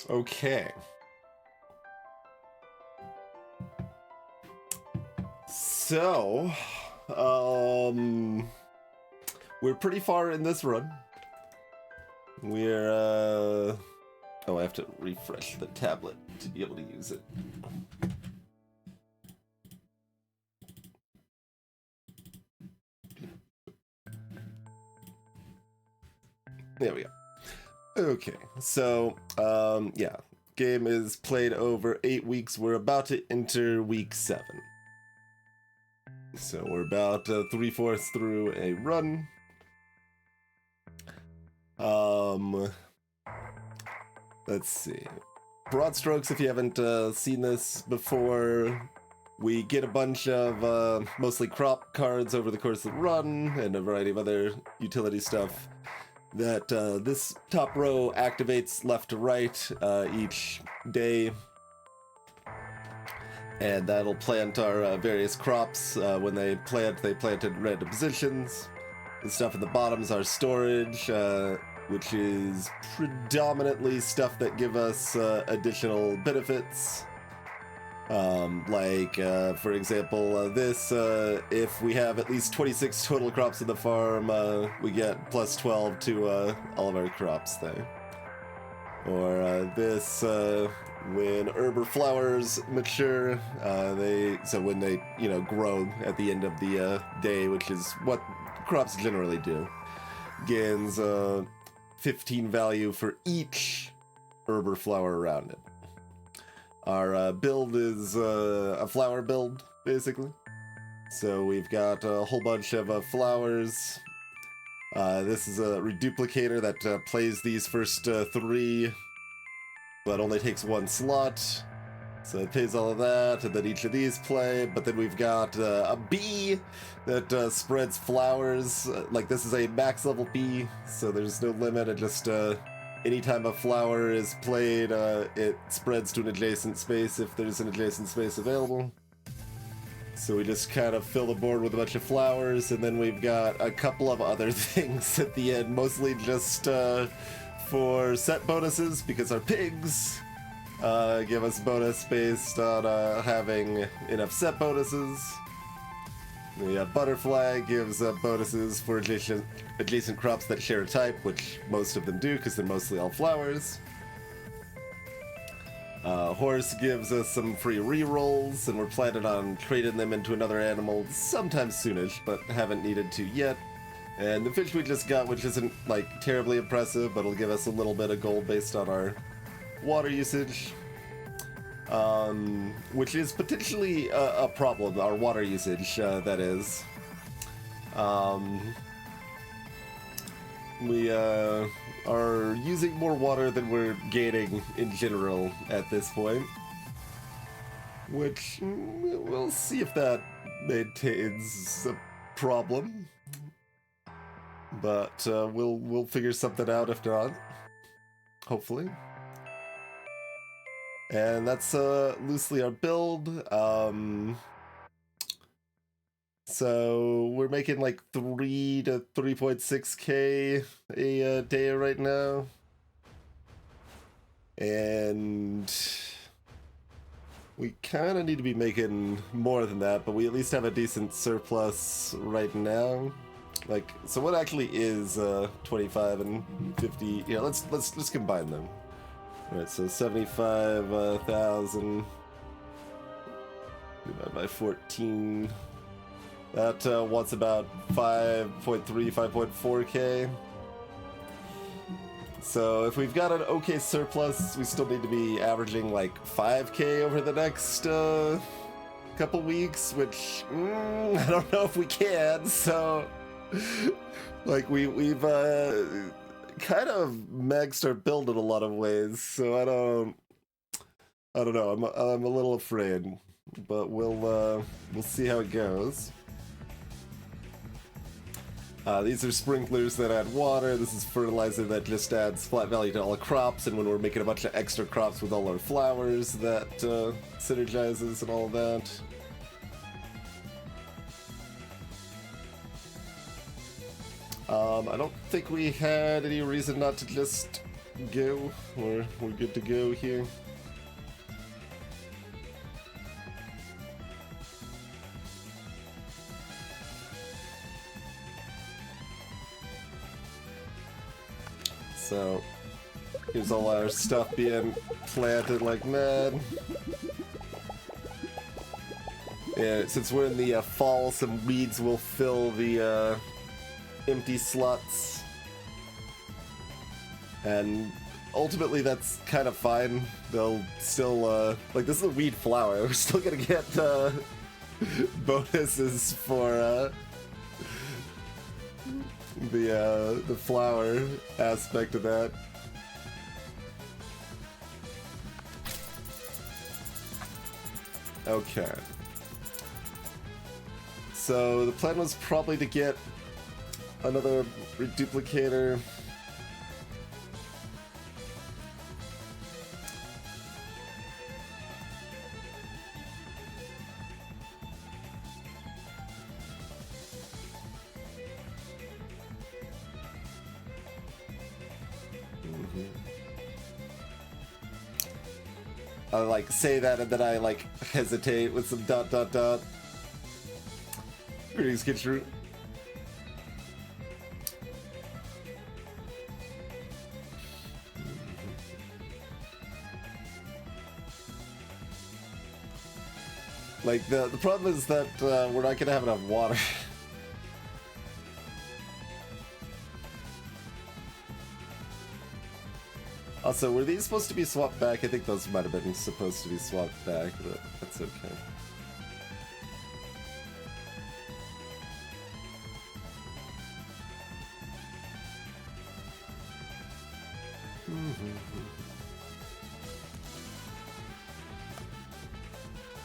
Okay. So, we're pretty far in this run. We're, oh, I have to refresh the tablet to be able to use it. There we go. Okay, so, yeah. Game is played over 8 weeks. We're about to enter week 7. So we're about 3/4 through a run. Let's see. Broad strokes, if you haven't seen this before, we get a bunch of mostly crop cards over the course of the run and a variety of other utility stuff that this top row activates left to right each day. And that'll plant our various crops. When they plant in random positions. The stuff in the bottoms are storage, which is predominantly stuff that give us additional benefits. For example, this, if we have at least 26 total crops in the farm, we get plus 12 to all of our crops there. Or this, when herb or flowers mature, when they grow at the end of the day, which is what crops generally do, gains 15 value for each herb or flower around it. Our build is a flower build, basically. So we've got a whole bunch of flowers. This is a reduplicator that plays these first 3, but only takes 1 slot. So it pays all of that, and then each of these play. But then we've got a bee that spreads flowers. Like, this is a max level bee, so there's no limit. It just anytime a flower is played, it spreads to an adjacent space if there's an adjacent space available. So we just kind of fill the board with a bunch of flowers, and then we've got a couple of other things at the end, mostly just for set bonuses, because our pigs give us bonus based on having enough set bonuses. The butterfly gives bonuses for adjacent crops that share a type, which most of them do because they're mostly all flowers. Horse gives us some free rerolls, and we're planning on trading them into another animal sometime soonish, but haven't needed to yet. And the fish we just got, which isn't like terribly impressive, but it'll give us a little bit of gold based on our water usage. Which is potentially a problem, our water usage, that is. We are using more water than we're gaining in general at this point. Which, we'll see if that maintains a problem. But we'll figure something out if not. Hopefully. And that's loosely our build. So we're making like 3 to 3.6k a day right now. And we kind of need to be making more than that, but we at least have a decent surplus right now. Like, so what actually is 25 and 50? Yeah, let's combine them. Alright, so 75,000 divided by 14. That wants about 5.3, 5.4k. So if we've got an okay surplus, we still need to be averaging like 5k over the next couple weeks, which I don't know if we can. So like we've kind of maxed our build in a lot of ways, so I don't know. I'm a little afraid, but we'll see how it goes. These are sprinklers that add water. This is fertilizer that just adds flat value to all the crops, and when we're making a bunch of extra crops with all our flowers, that synergizes and all of that. I don't think we had any reason not to just go. We're good to go here. So here's all our stuff being planted like mad. And since we're in the fall, some weeds will fill the empty slots. And ultimately that's kind of fine. They'll still, like, this is a weed flower. We're still gonna get bonuses for the flower aspect of that. Okay. So the plan was probably to get another reduplicator. I like say that and then I like hesitate with some ... Greetings, Kitchener. Like the problem is that we're not gonna have enough water. Also, were these supposed to be swapped back? I think those might have been supposed to be swapped back, but that's okay.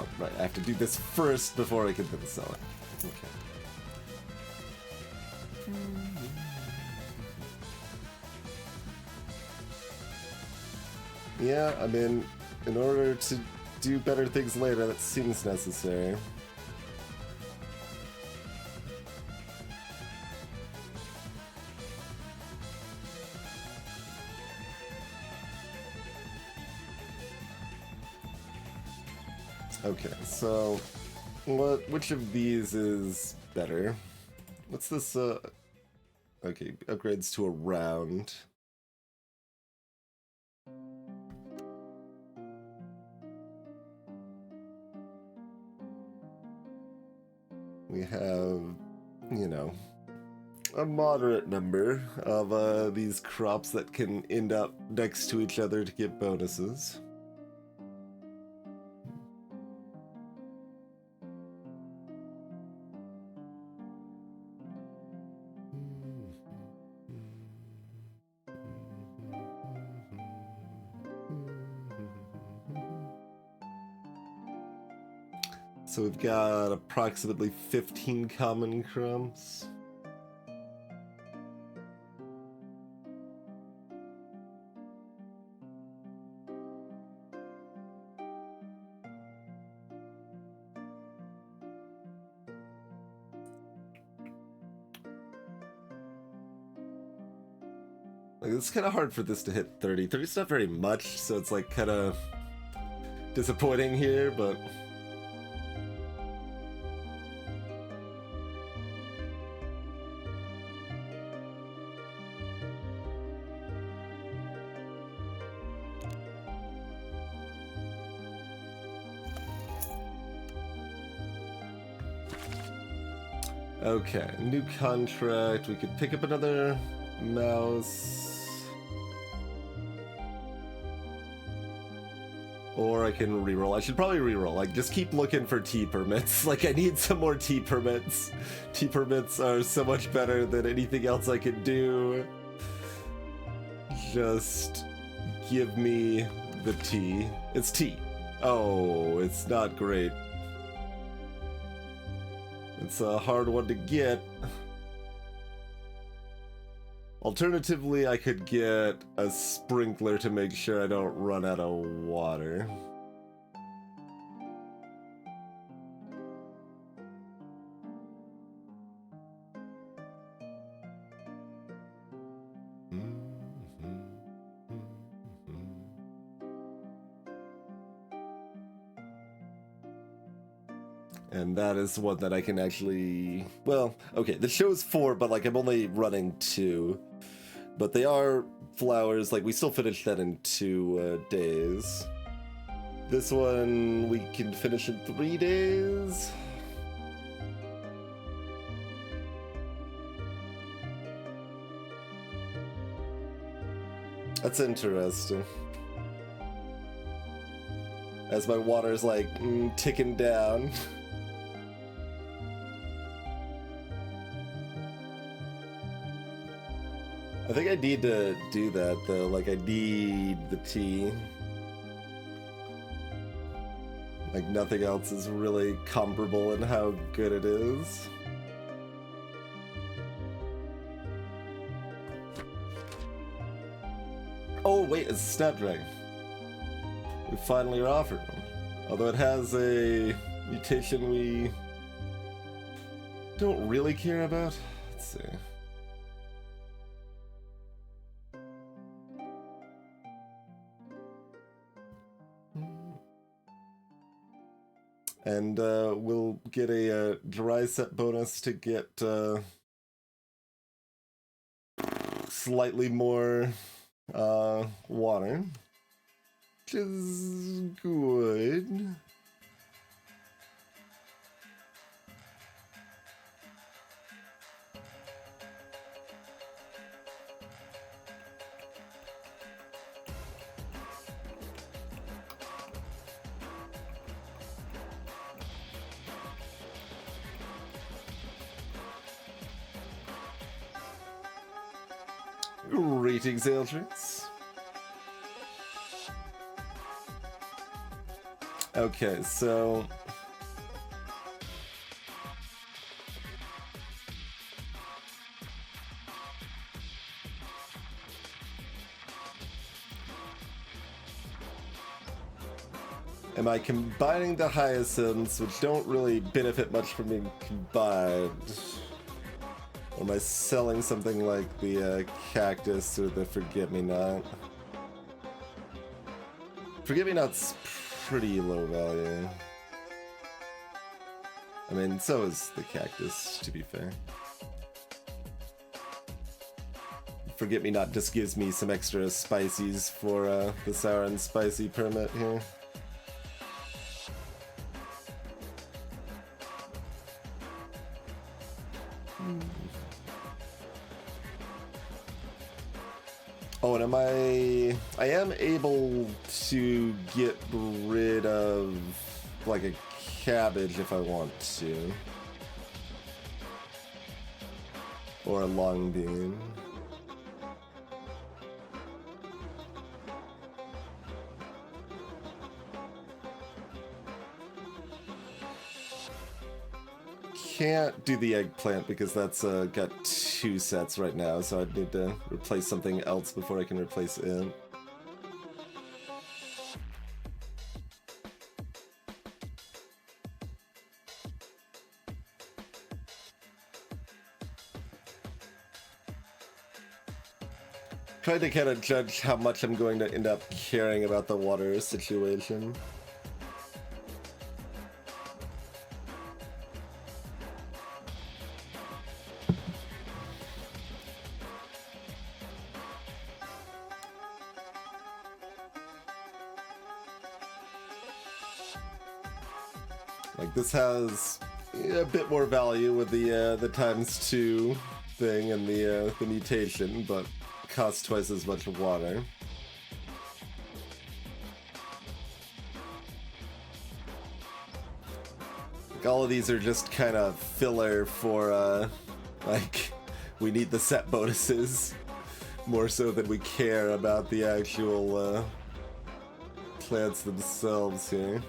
Oh, right, I have to do this first before I can do the selling. Okay. Yeah, I mean, in order to do better things later, that seems necessary. Okay, so which of these is better? What's this, okay, upgrades to a round. We have, you know, a moderate number of these crops that can end up next to each other to get bonuses. So we've got approximately 15 common crops. Like, it's kind of hard for this to hit 30. 30's not very much, so it's like kind of disappointing here, but... Okay, new contract. We could pick up another mouse. Or I can reroll. I should probably reroll. Like, just keep looking for T permits. Like, I need some more T permits. T permits are so much better than anything else I could do. Just give me the T. It's T. Oh, it's not great. It's a hard one to get. Alternatively, I could get a sprinkler to make sure I don't run out of water. And that is one that I can actually... Well, okay, the show's 4, but like I'm only running 2. But they are flowers, like we still finished that in 2 days. This one we can finish in 3 days. That's interesting. As my water's like ticking down. I think I need to do that though, like I need the tea. Like nothing else is really comparable in how good it is. Oh wait, it's a Snapdragon. We finally are offered one. Although it has a mutation we don't really care about. Let's see. And we'll get a dry set bonus to get slightly more water, which is good. Greetings, Eldrix. Okay, so... Am I combining the hyacinths, which don't really benefit much from being combined? Or am I selling something like the cactus or the forget-me-not? Forget-me-not's pretty low value. I mean, so is the cactus, to be fair. Forget-me-not just gives me some extra spices for the sour and spicy permit here. Oh, and I am able to get rid of like a cabbage if I want to. Or a long bean. Can't do the eggplant because that's got 2 sets right now, so I'd need to replace something else before I can replace it. Trying to kind of judge how much I'm going to end up caring about the water situation. Like this has a bit more value with the ×2 thing and the mutation, but costs twice as much water. Like all of these are just kind of filler for like we need the set bonuses more so than we care about the actual plants themselves here.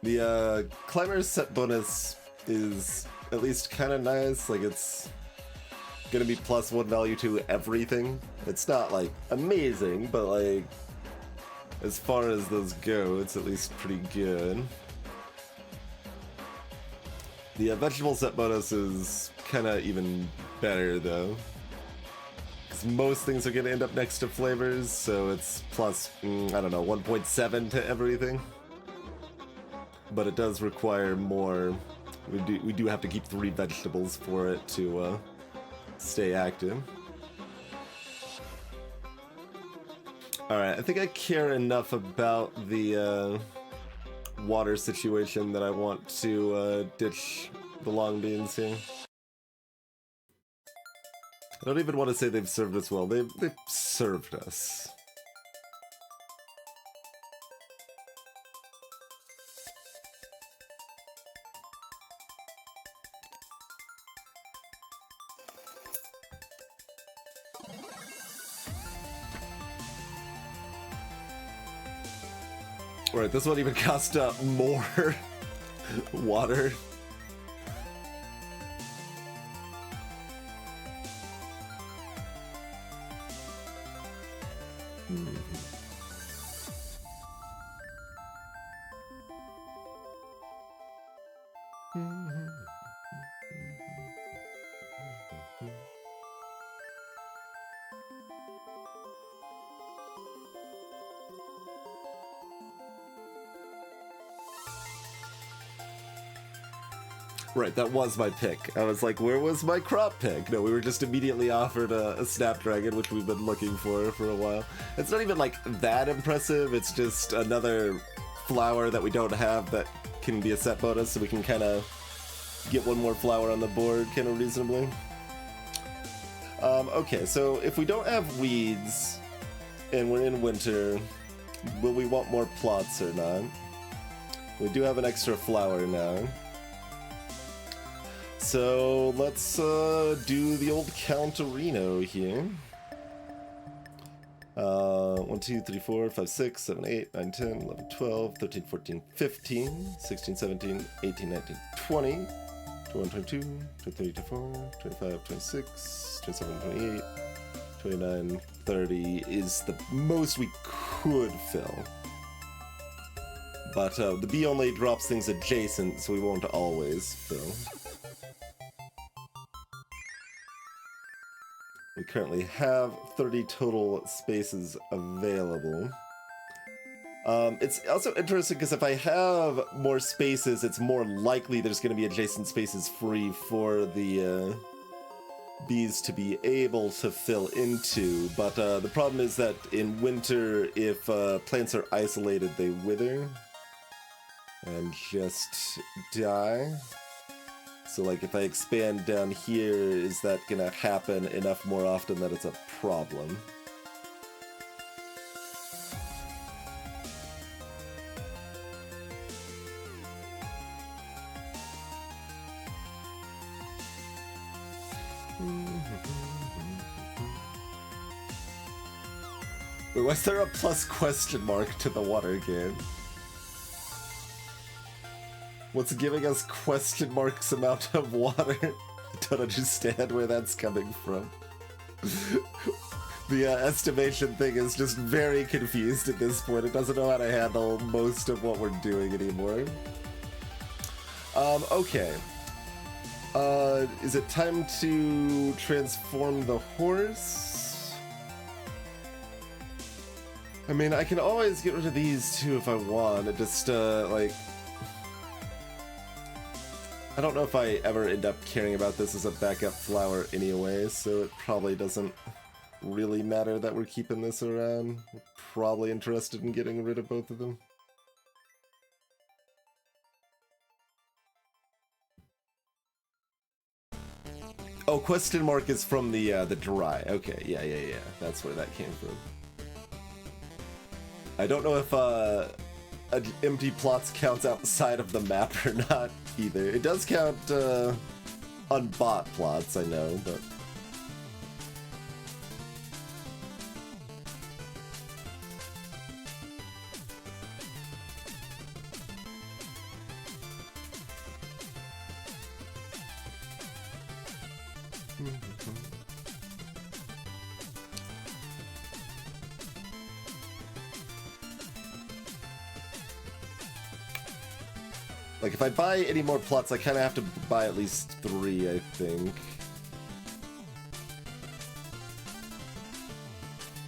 The climber's set bonus is at least kind of nice, like it's gonna be +1 value to everything. It's not like amazing, but like as far as those go, it's at least pretty good. The vegetable set bonus is kind of even better though. Because most things are going to end up next to flavors, so it's plus, I don't know, 1.7 to everything. But it does require more. We do have to keep 3 vegetables for it to stay active. Alright, I think I care enough about the water situation that I want to ditch the long beans here. I don't even want to say they've served us well. They've served us. Right, this one even cost more water. Right, that was my pick. I was like, where was my crop pick? No, we were just immediately offered a Snapdragon, which we've been looking for a while. It's not even like that impressive, it's just another flower that we don't have that can be a set bonus, so we can kind of get one more flower on the board kind of reasonably. Okay, so if we don't have weeds and we're in winter, will we want more plots or not? We do have an extra flower now. So let's do the old Counterino here. 1, 2, 3, 4, 5, 6, 7, 8, 9, 10, 11, 12, 13, 14, 15, 16, 17, 18, 19, 20, 21, 22, 23, 24, 25, 26, 27, 28, 29, 30 is the most we could fill. But the bee only drops things adjacent, so we won't always fill. We currently have 30 total spaces available. It's also interesting because if I have more spaces, it's more likely there's going to be adjacent spaces free for the bees to be able to fill into. But the problem is that in winter, if plants are isolated, they wither and just die. So like if I expand down here, is that gonna happen enough more often that it's a problem? Wait, was there a plus question mark to the water game? What's giving us question marks amount of water? I don't understand where that's coming from. The estimation thing is just very confused at this point. It doesn't know how to handle most of what we're doing anymore. Okay. Is it time to transform the horse? I mean, I can always get rid of these two if I want. It just, like... I don't know if I ever end up caring about this as a backup flower anyway, so it probably doesn't really matter that we're keeping this around. We're probably interested in getting rid of both of them. Oh, question mark is from the dry. Okay, yeah. That's where that came from. I don't know if empty plots counts outside of the map or not either. It does count unbought plots, I know, but... Like, if I buy any more plots, I kind of have to buy at least 3, I think.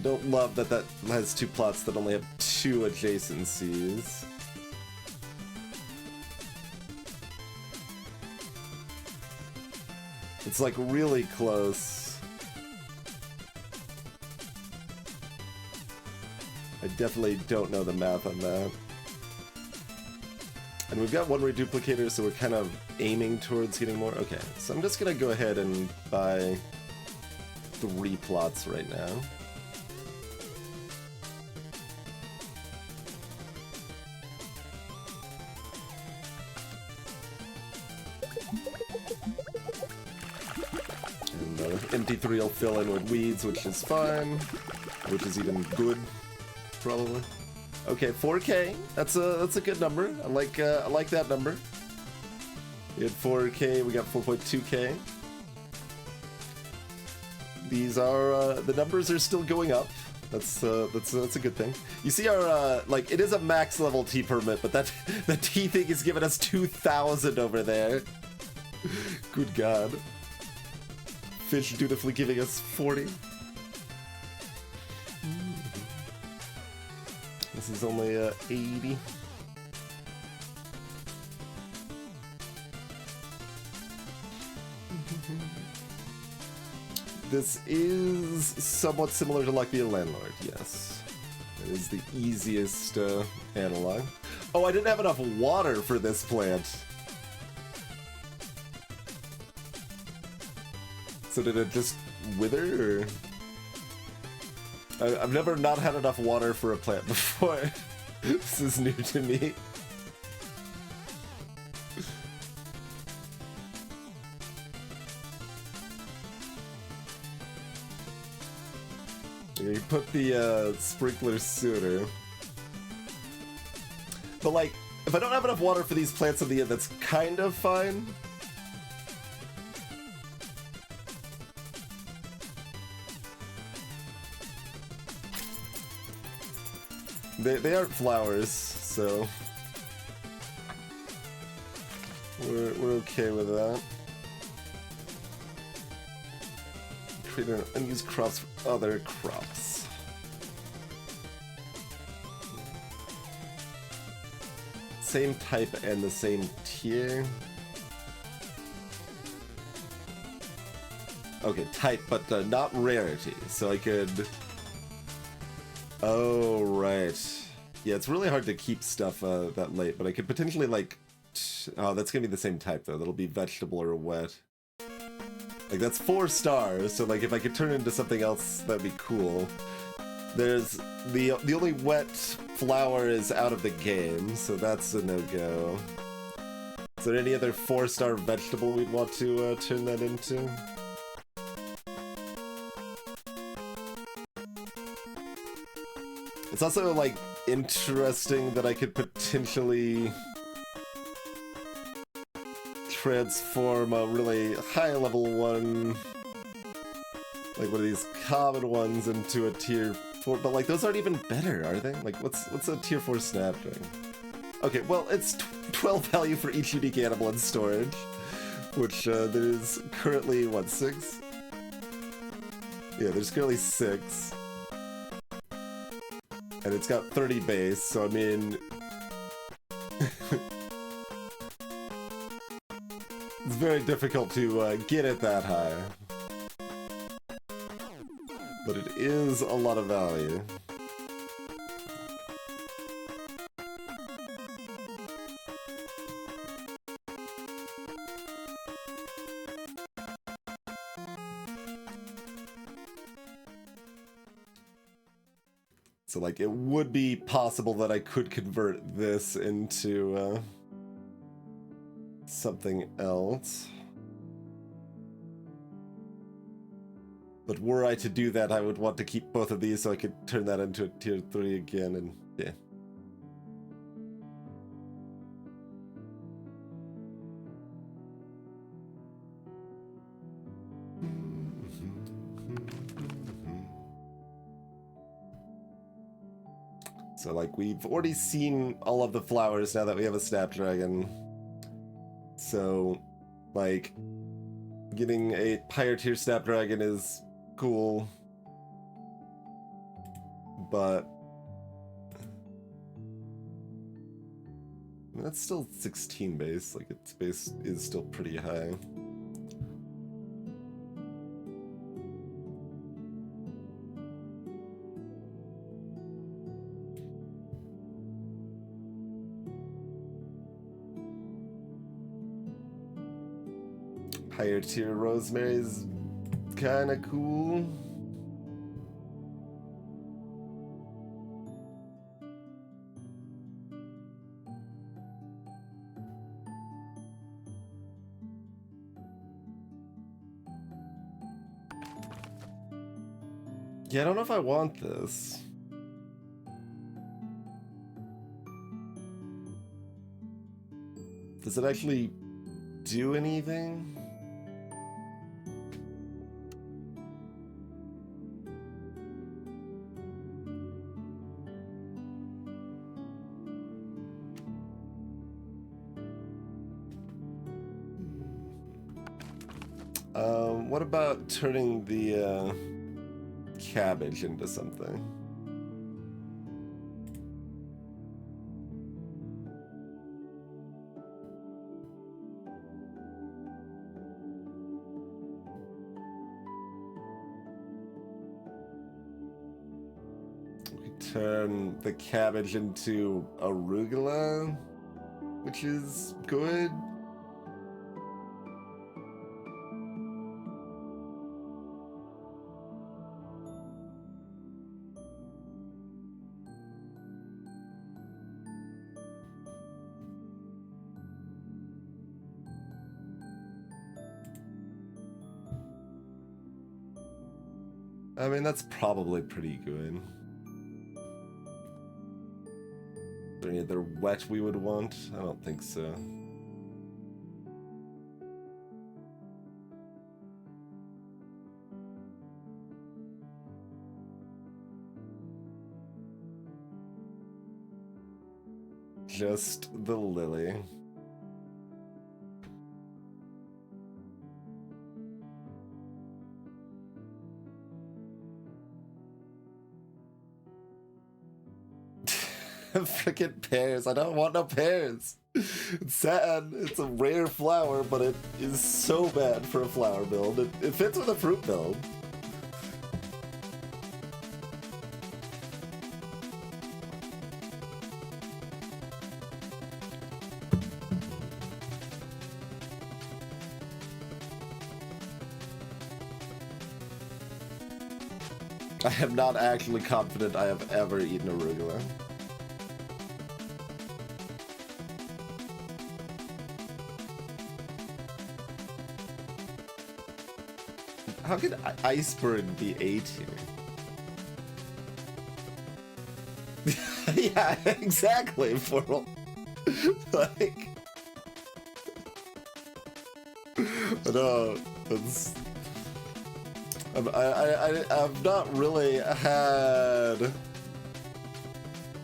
Don't love that that has 2 plots that only have 2 adjacencies. It's like really close. I definitely don't know the math on that. And we've got 1 reduplicator, so we're kind of aiming towards getting more. Okay, so I'm just gonna go ahead and buy 3 plots right now. And MP3 will fill in with weeds, which is fine, which is even good, probably. Okay, 4K. That's a good number. I like that number. We had 4K. We got 4.2K. These are the numbers are still going up. That's a good thing. You see our like it is a max level T permit, but that the T thing is giving us 2,000 over there. Good God. Fish dutifully giving us 40. This is only 80. This is somewhat similar to like the landlord, yes. It is the easiest analog. Oh, I didn't have enough water for this plant. So did it just wither, or? I've never not had enough water for a plant before. This is new to me. You put the sprinkler sooner. But like, if I don't have enough water for these plants in the end, that's kind of fine. They aren't flowers, so we're okay with that. Create unused crops for other crops. Same type and the same tier. Okay, type, but not rarity. So I could. Oh, right. Yeah, it's really hard to keep stuff that late, but I could potentially, like... Oh, that's gonna be the same type, though. That'll be vegetable or wet. Like, that's 4 stars, so, like, if I could turn it into something else, that'd be cool. There's... The only wet flower is out of the game, so that's a no-go. Is there any other 4-star vegetable we'd want to turn that into? It's also, like, interesting that I could potentially transform a really high-level one, like one of these common ones, into a tier 4, but, like, those aren't even better, are they? Like, what's a tier 4 snapdragon? Okay, well, it's 12 value for each unique animal in storage, which there's currently, what, 6? Yeah, there's currently 6. And it's got 30 base, so I mean... it's very difficult to get it that high. But it is a lot of value. So, like, it would be possible that I could convert this into something else. But were I to do that, I would want to keep both of these so I could turn that into a tier 3 again, and yeah. So, like, we've already seen all of the flowers now that we have a Snapdragon. So, like, getting a higher tier Snapdragon is cool, but I mean, that's still 16 base. Like, its base is still pretty high. Higher tier Rosemary's kind of cool. Yeah, I don't know if I want this. Does it actually do anything? What about turning the cabbage into something? We turn the cabbage into arugula, which is good. I mean, that's probably pretty good. Is there any other wet we would want? I don't think so. Just the lily. Frickin' pears. I don't want no pears. It's sad. It's a rare flower, but it is so bad for a flower build. It fits with a fruit build. I am not actually confident I have ever eaten arugula. How could iceberg be A tier? Yeah, exactly. For like, no, it's. I've not really had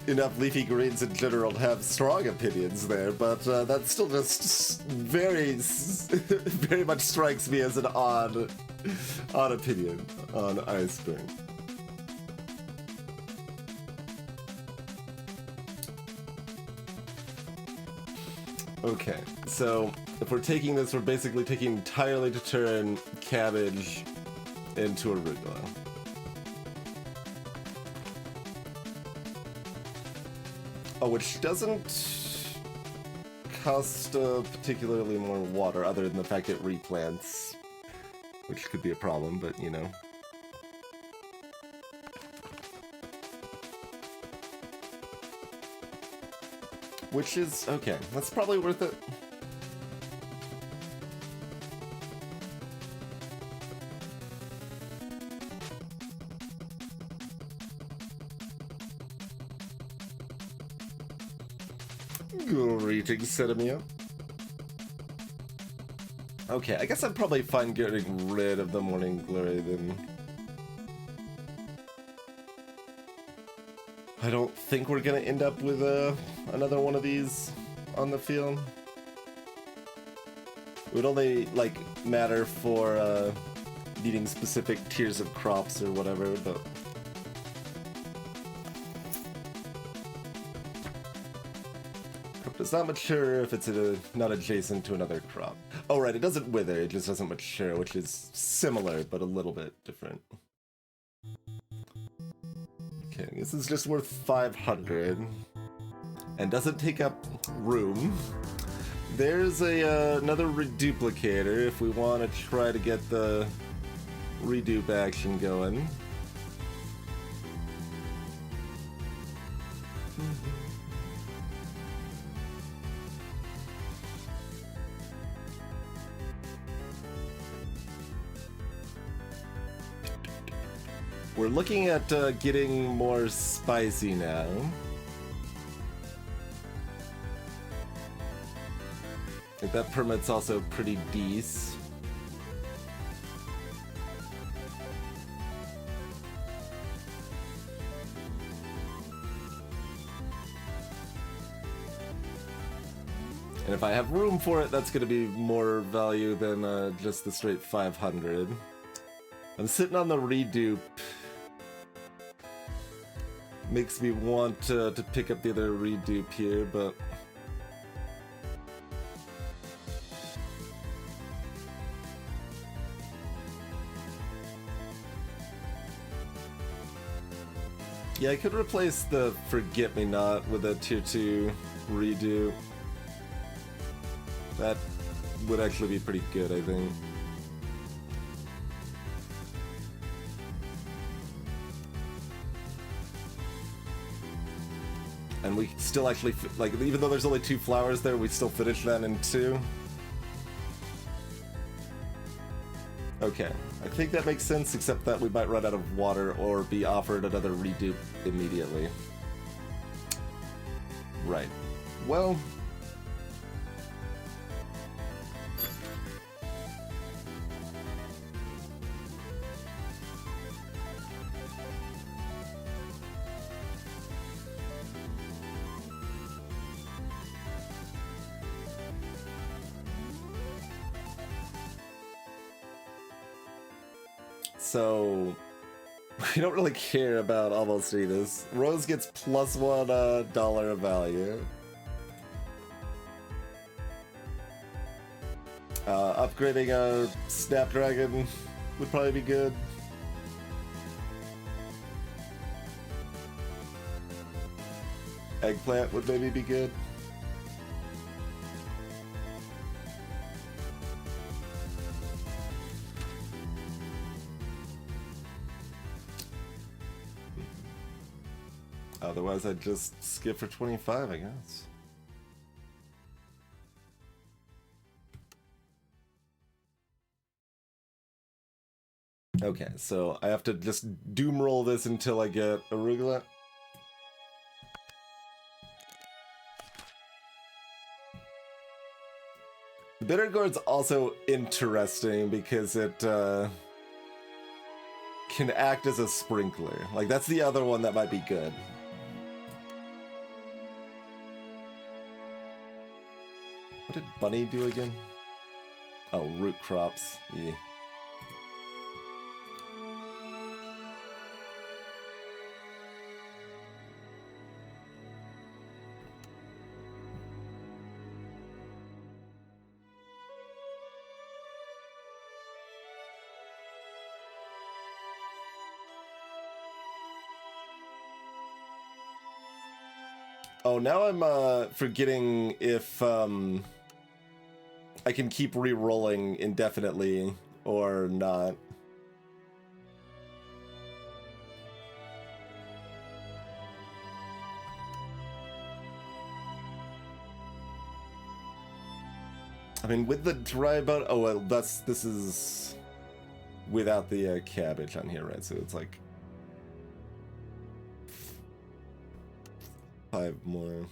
enough leafy greens in general to have strong opinions there, but that still just very much strikes me as an odd opinion on iceberg. Okay, so if we're taking this, we're basically taking entirely to turn cabbage into arugula. Oh, which doesn't cost particularly more water, other than the fact it replants, which could be a problem, but you know. Which is okay. That's probably worth it. Greetings, Sedimia. Okay, I guess I'd probably find getting rid of the Morning Glory then. I don't think we're gonna end up with another one of these on the field. It would only, like, matter for, needing specific tiers of crops or whatever, but... Crop does not mature if it's not adjacent to another crop. Oh, right, it doesn't wither, it just doesn't mature, which is similar, but a little bit different. Okay, this is just worth 500. And doesn't take up room. There's another reduplicator if we want to try to get the redupe action going. We're looking at getting more spicy now. I think that permit's also pretty decent. And if I have room for it, that's going to be more value than just the straight 500. I'm sitting on the redupe. Makes me want to pick up the other redupe here, but... Yeah, I could replace the Forget-Me-Not with a tier 2 redupe. That would actually be pretty good, I think. And we still actually, like, even though there's only 2 flowers there, we still finish that in 2. Okay, I think that makes sense, except that we might run out of water or be offered another redupe immediately. Right. Well... So, we don't really care about almost any of this. Rose gets +1 dollar of value. Upgrading our Snapdragon would probably be good. Eggplant would maybe be good. Otherwise, I'd just skip for 25, I guess. Okay, so I have to just doom roll this until I get arugula. The Bitter Gourd's also interesting because it can act as a sprinkler. Like, that's the other one that might be good. What did Bunny do again? Oh, root crops. Yeah. Oh, now I'm forgetting if I can keep re-rolling indefinitely or not. I mean, with the dry bone... Oh, well, this is without the cabbage on here, right? So it's like 5 more.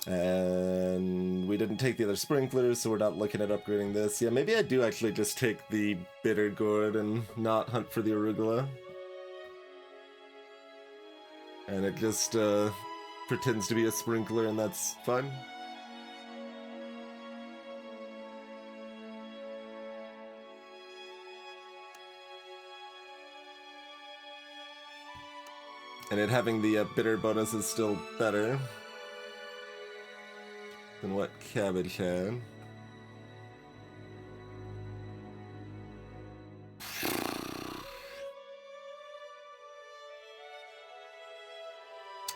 And we didn't take the other sprinklers, so we're not looking at upgrading this. Yeah, maybe I do actually just take the Bitter Gourd and not hunt for the arugula. And it just pretends to be a sprinkler, and that's fun. And it having the bitter bonus is still better than what Cabbage had.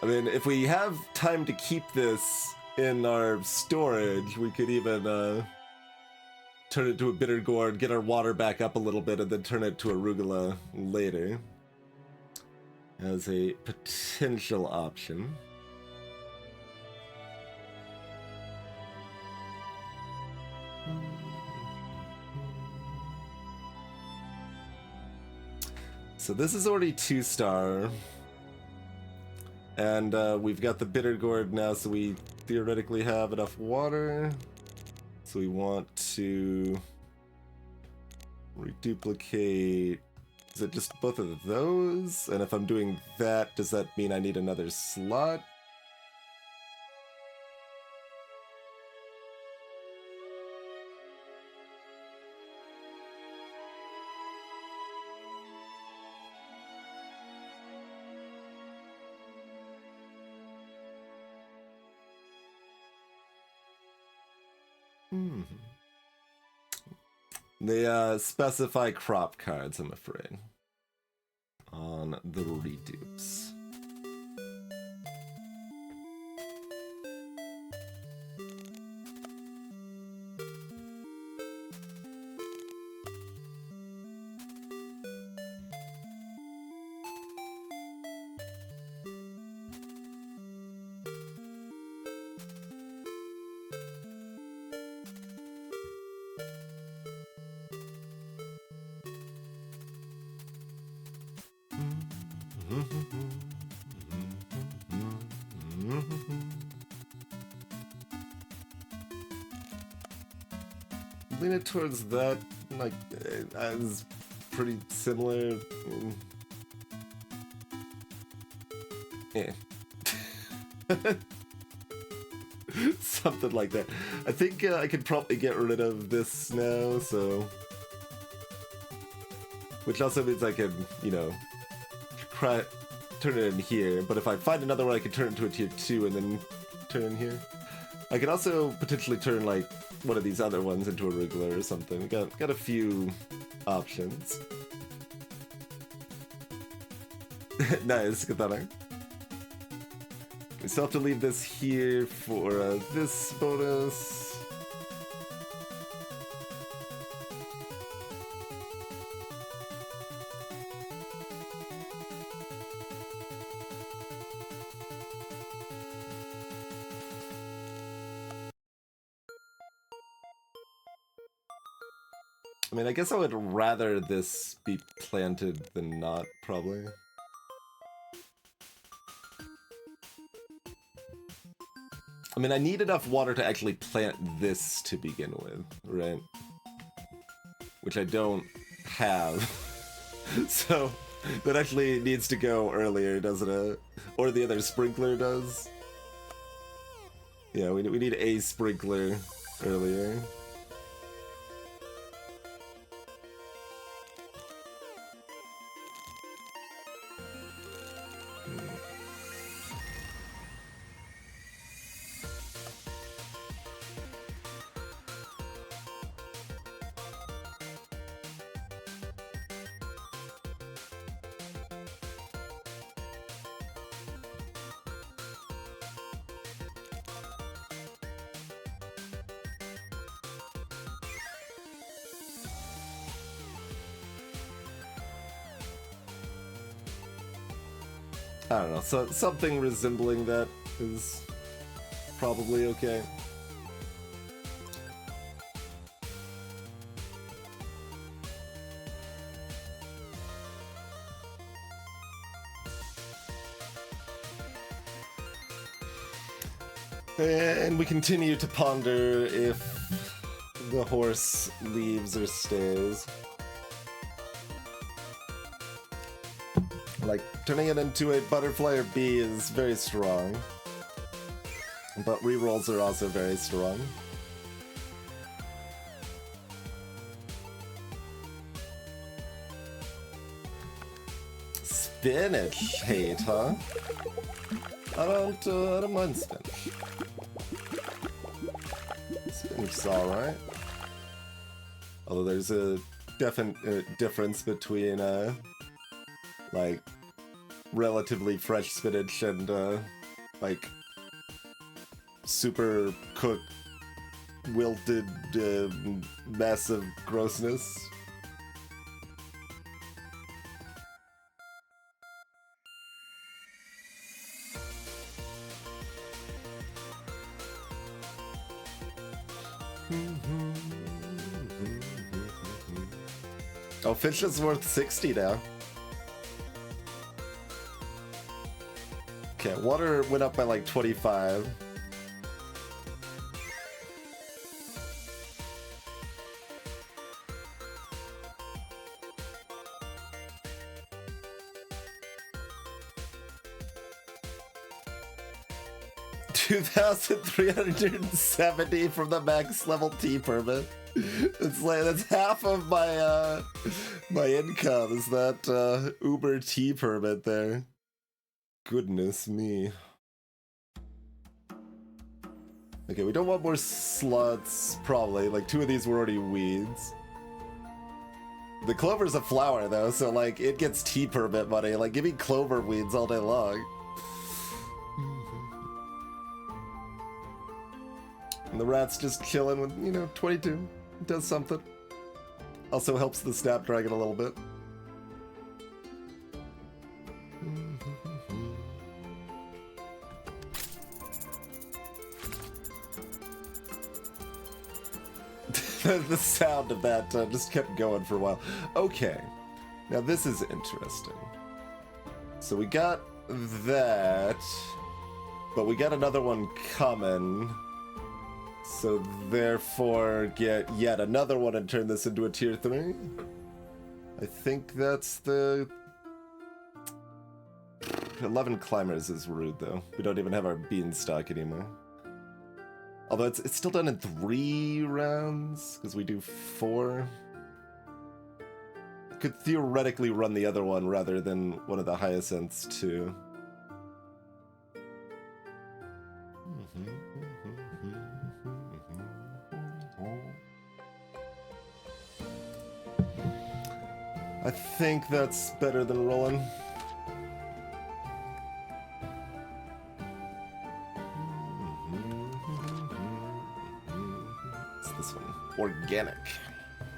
I mean, if we have time to keep this in our storage, we could even turn it to a bitter gourd, get our water back up a little bit, and then turn it to arugula later as a potential option. So this is already 2-star. And we've got the bitter gourd now, so we theoretically have enough water. So we want to reduplicate. Is it just both of those? And if I'm doing that, does that mean I need another slot? They specify crop cards, I'm afraid, on the redupes. Lean it towards that, like, as pretty similar. Yeah. Something like that. I think I could probably get rid of this now, so. Which also means I can, you know, turn it in here, but if I find another one, I can turn it into a tier 2 and then turn in here. I could also potentially turn, like, one of these other ones into arugula or something. Got a few options. Nice, Katana. We still have to leave this here for this bonus. I mean, I guess I would rather this be planted than not, probably. I mean, I need enough water to actually plant this to begin with, right? Which I don't have. So, that actually needs to go earlier, doesn't it? Or the other sprinkler does. Yeah, we need a sprinkler earlier. I don't know, so something resembling that is probably okay. And we continue to ponder if the horse leaves or stays. Like, turning it into a butterfly or bee is very strong. but rerolls are also very strong. Spinach hate, huh? I don't mind spinach. Spinach's alright. Although there's a definite difference between, like, relatively fresh spinach and, like, super cooked, wilted, massive grossness. Oh, fish is worth 60 now. Okay, water went up by like 25. $2,370 from the max level T permit. It's like that's half of my my income is that Uber T permit there. Goodness me. Okay, we don't want more sluts, probably. Like 2 of these were already weeds. The clover's a flower though, so like it gets T permit money. Like give me clover weeds all day long. And the rat's just chilling with, you know, 22. Does something. Also helps the Snapdragon a little bit. The sound of that just kept going for a while. Okay. Now this is interesting. So we got that, but we got another one coming. So therefore get yet another one and turn this into a tier 3. I think that's the 11 climbers is rude though. We don't even have our beanstalk anymore. Although it's still done in 3 rounds because we do 4. Could theoretically run the other one rather than one of the hyacinths too. I think that's better than rolling. It's this one. Organic.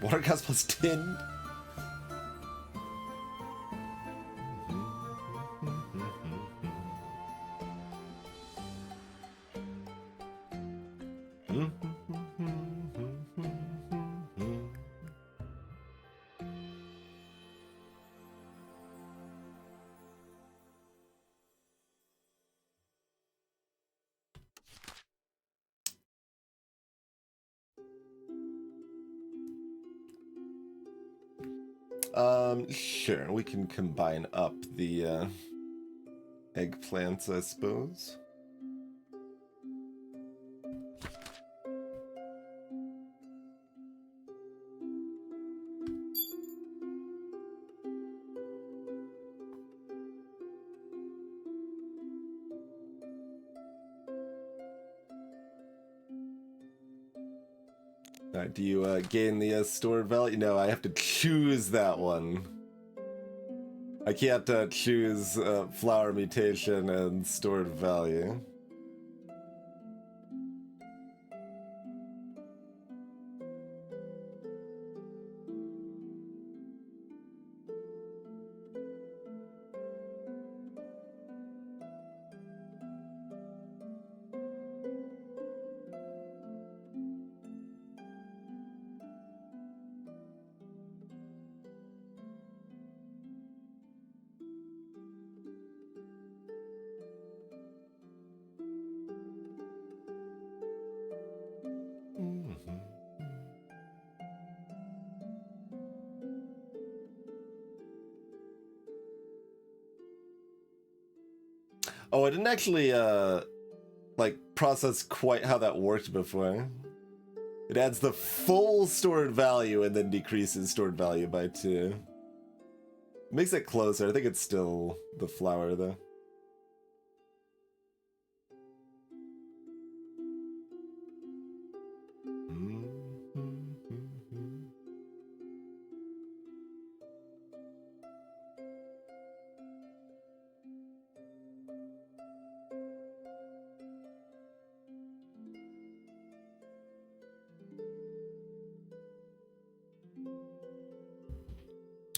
Water cost plus 10. Sure, we can combine up the eggplants, I suppose. Do you gain the stored value? No, I have to choose that one. I can't choose flower mutation and stored value. Oh, I didn't actually like process quite how that worked before. It adds the full stored value and then decreases stored value by 2. Makes it closer. I think it's still the flower though.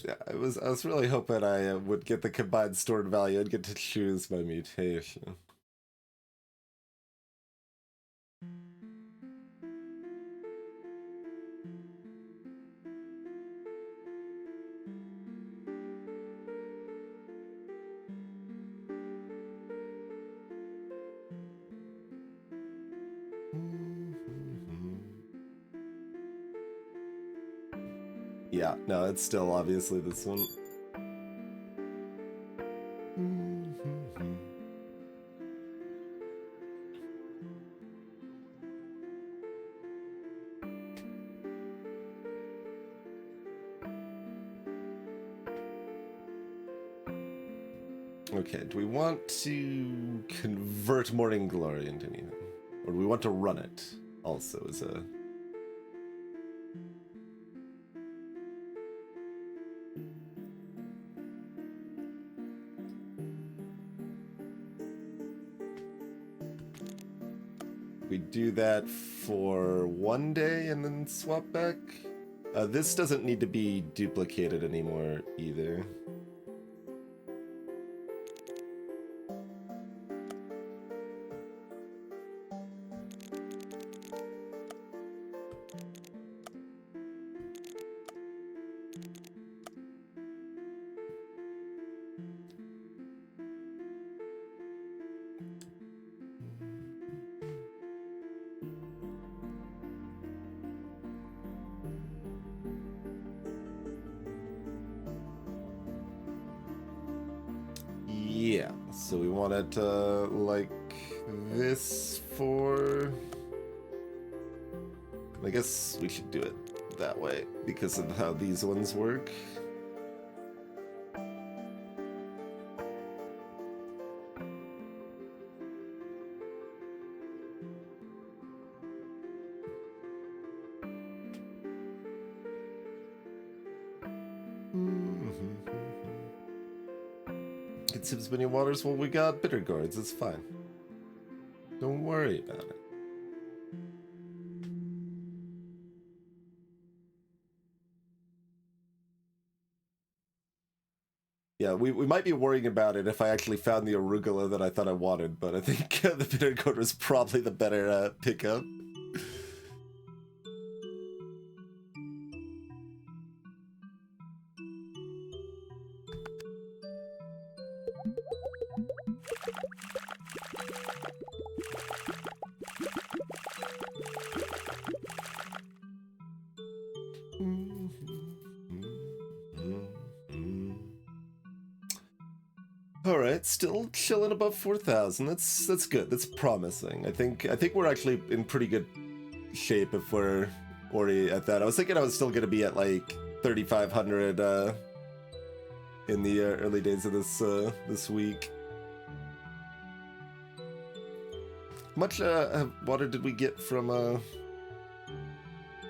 Yeah, I was really hoping I would get the combined stored value and get to choose my mutation. Yeah, no, it's still obviously this one. Okay, do we want to convert Morning Glory into anything? Or do we want to run it also as a... We do that for 1 day and then swap back? This doesn't need to be duplicated anymore either. Yeah, so we want it like this for... I guess we should do it that way because of how these ones work. As many waters, well, we got bitter gourds, it's fine. Don't worry about it. Yeah, we might be worrying about it if I actually found the arugula that I thought I wanted, but I think the bitter gourd was probably the better pickup. All right, still chilling above 4,000. That's good. That's promising. I think we're actually in pretty good shape if we're already at that. I was thinking I was still gonna be at like 3,500 in the early days of this week. How much water did we get from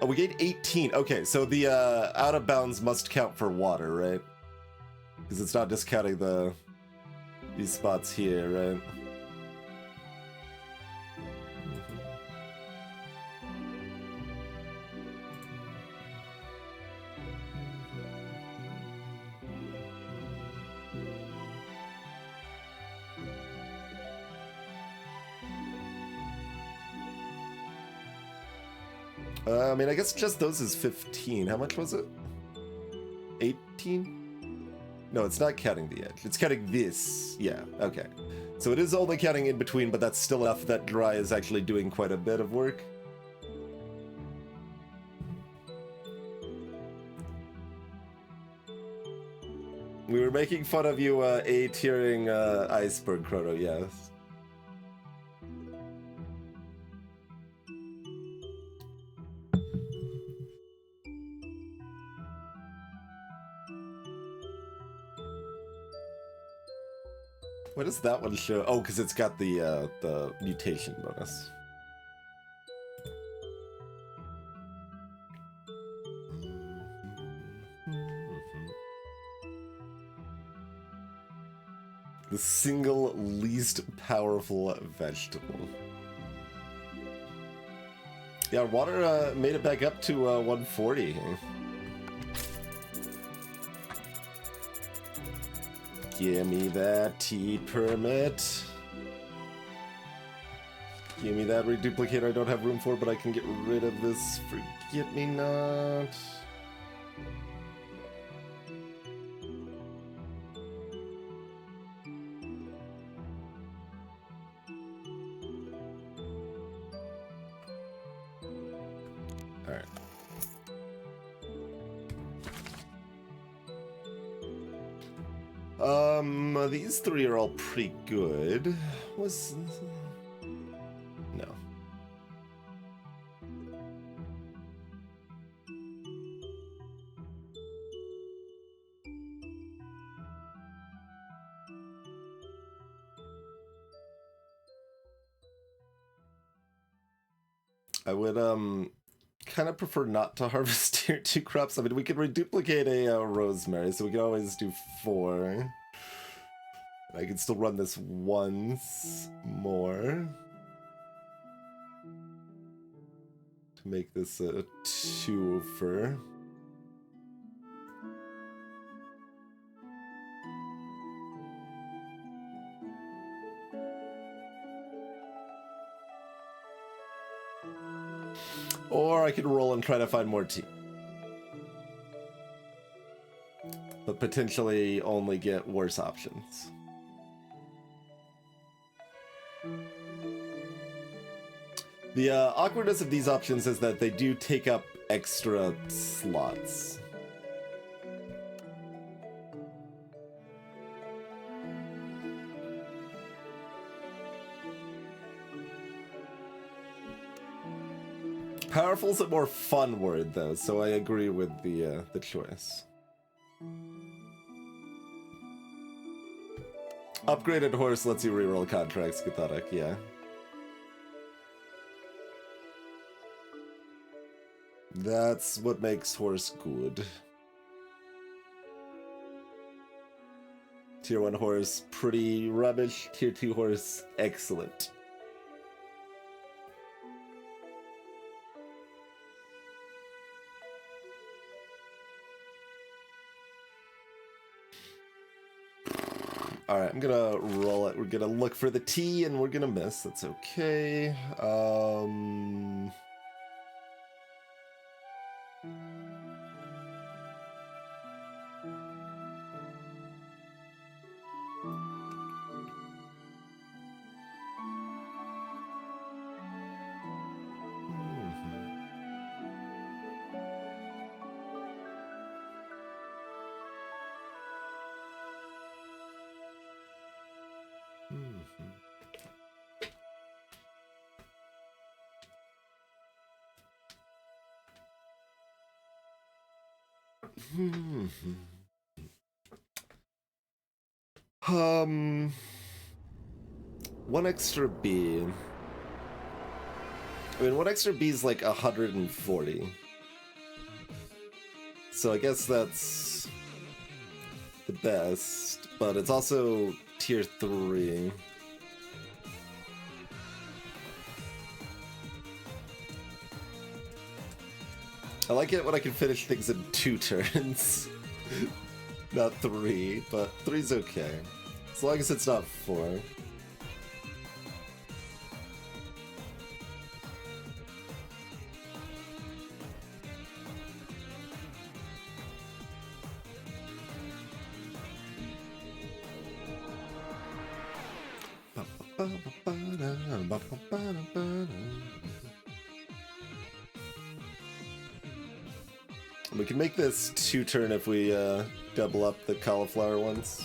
Oh, we gained 18. Okay, so the out of bounds must count for water, right? Because it's not discounting these spots here, right? I mean, I guess just those is 15. How much was it? 18? No, it's not counting the edge. It's counting this. Yeah, okay. So it is only counting in between, but that's still enough that dry is actually doing quite a bit of work. We were making fun of you A-tiering Iceberg, Chrono, yes. What does that one show? Oh, because it's got the mutation bonus. The single least powerful vegetable. Yeah, water made it back up to 140. Give me that T permit. Give me that reduplicator I don't have room for, but I can get rid of this forget-me-not. These three are all pretty good. Was... No. I would, kind of prefer not to harvest tier 2 crops. I mean, we could reduplicate a rosemary, so we could always do 4. I can still run this once more to make this a 2-fer. Or I could roll and try to find more tea. But potentially only get worse options. The awkwardness of these options is that they do take up extra slots. Powerful's a more fun word, though, so I agree with the choice. Upgraded horse lets you reroll contracts, Cathartic, yeah. That's what makes horse good. Tier 1 horse, pretty rubbish. Tier 2 horse, excellent. Alright, I'm gonna roll it. We're gonna look for the T and we're gonna miss. That's okay. One extra B. I mean, one extra B is like 140. So I guess that's the best, but it's also tier 3. I like it when I can finish things in 2 turns. Not 3, but 3's okay. As long as it's not 4. We can make this 2-turn if we double up the cauliflower ones.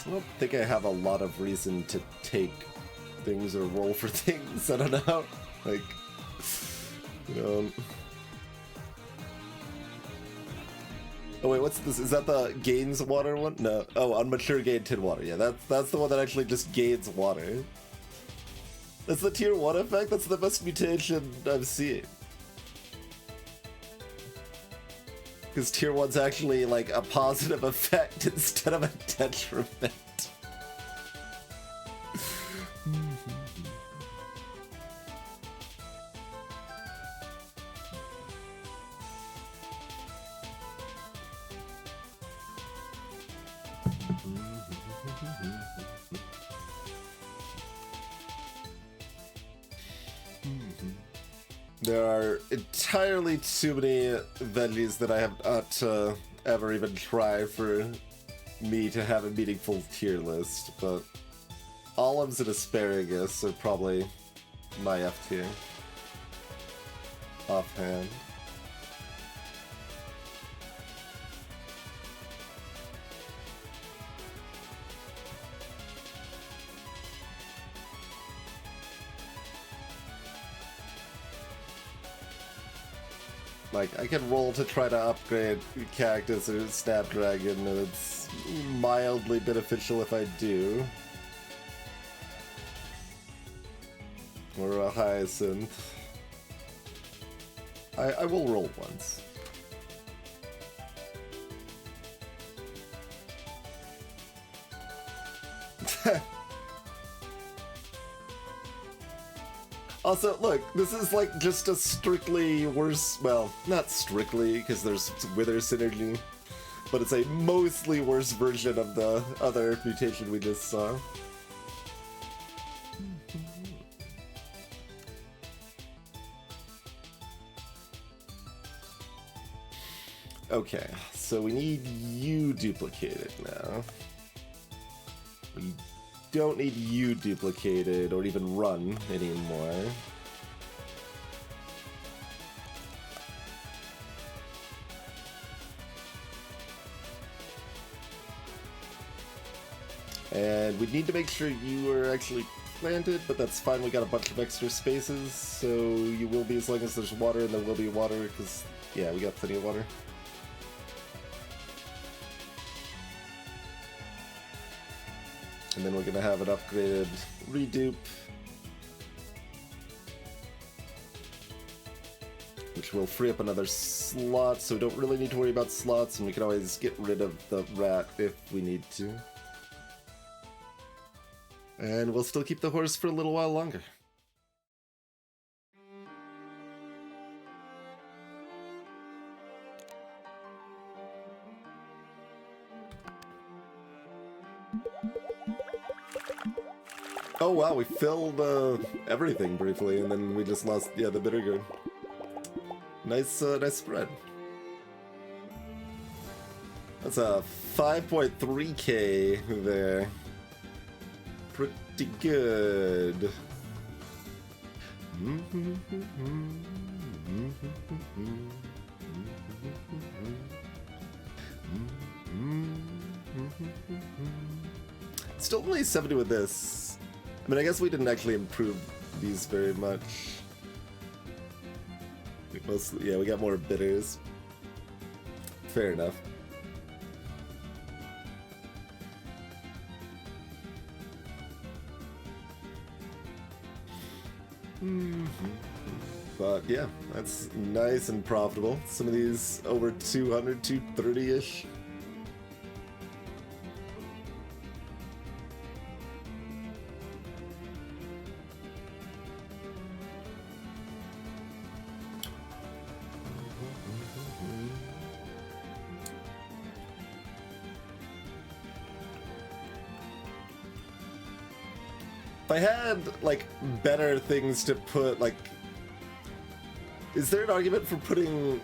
I don't think I have a lot of reason to take things or roll for things. I don't know. Like, you know. Oh wait, what's this? Is that the gains water one? No. Oh, unmature gain 10 water. Yeah, that's the one that actually just gains water. That's the tier 1 effect? That's the best mutation I've seen. Because tier 1's actually like a positive effect instead of a detriment. There are entirely too many veggies that I have not ever even tried for me to have a meaningful tier list, but olives and asparagus are probably my F tier. Offhand. Like, I can roll to try to upgrade Cactus or Snapdragon, and it's mildly beneficial if I do. Or a Hyacinth. I will roll once. Also, look, this is like just a strictly worse, well, not strictly, because there's Wither synergy, but it's a mostly worse version of the other mutation we just saw. Okay, so we need you duplicated now. We don't need you duplicated or even run anymore. And we need to make sure you are actually planted, but that's fine. We got a bunch of extra spaces, so you will be as long as there's water, and there will be water, because, yeah, we got plenty of water. And then we're gonna have an upgraded redupe, which will free up another slot, so we don't really need to worry about slots, and we can always get rid of the rat if we need to. And we'll still keep the horse for a little while longer. Oh wow, we filled everything briefly, and then we just lost, yeah, the bitter gourd. Nice, nice spread. That's a 5.3k there. Pretty good. Still only 70 with this. I mean, I guess we didn't actually improve these very much. We mostly, yeah, we got more bitters. Fair enough. But yeah, that's nice and profitable. Some of these over 200, 230-ish. If I had, like, better things to put, like... Is there an argument for putting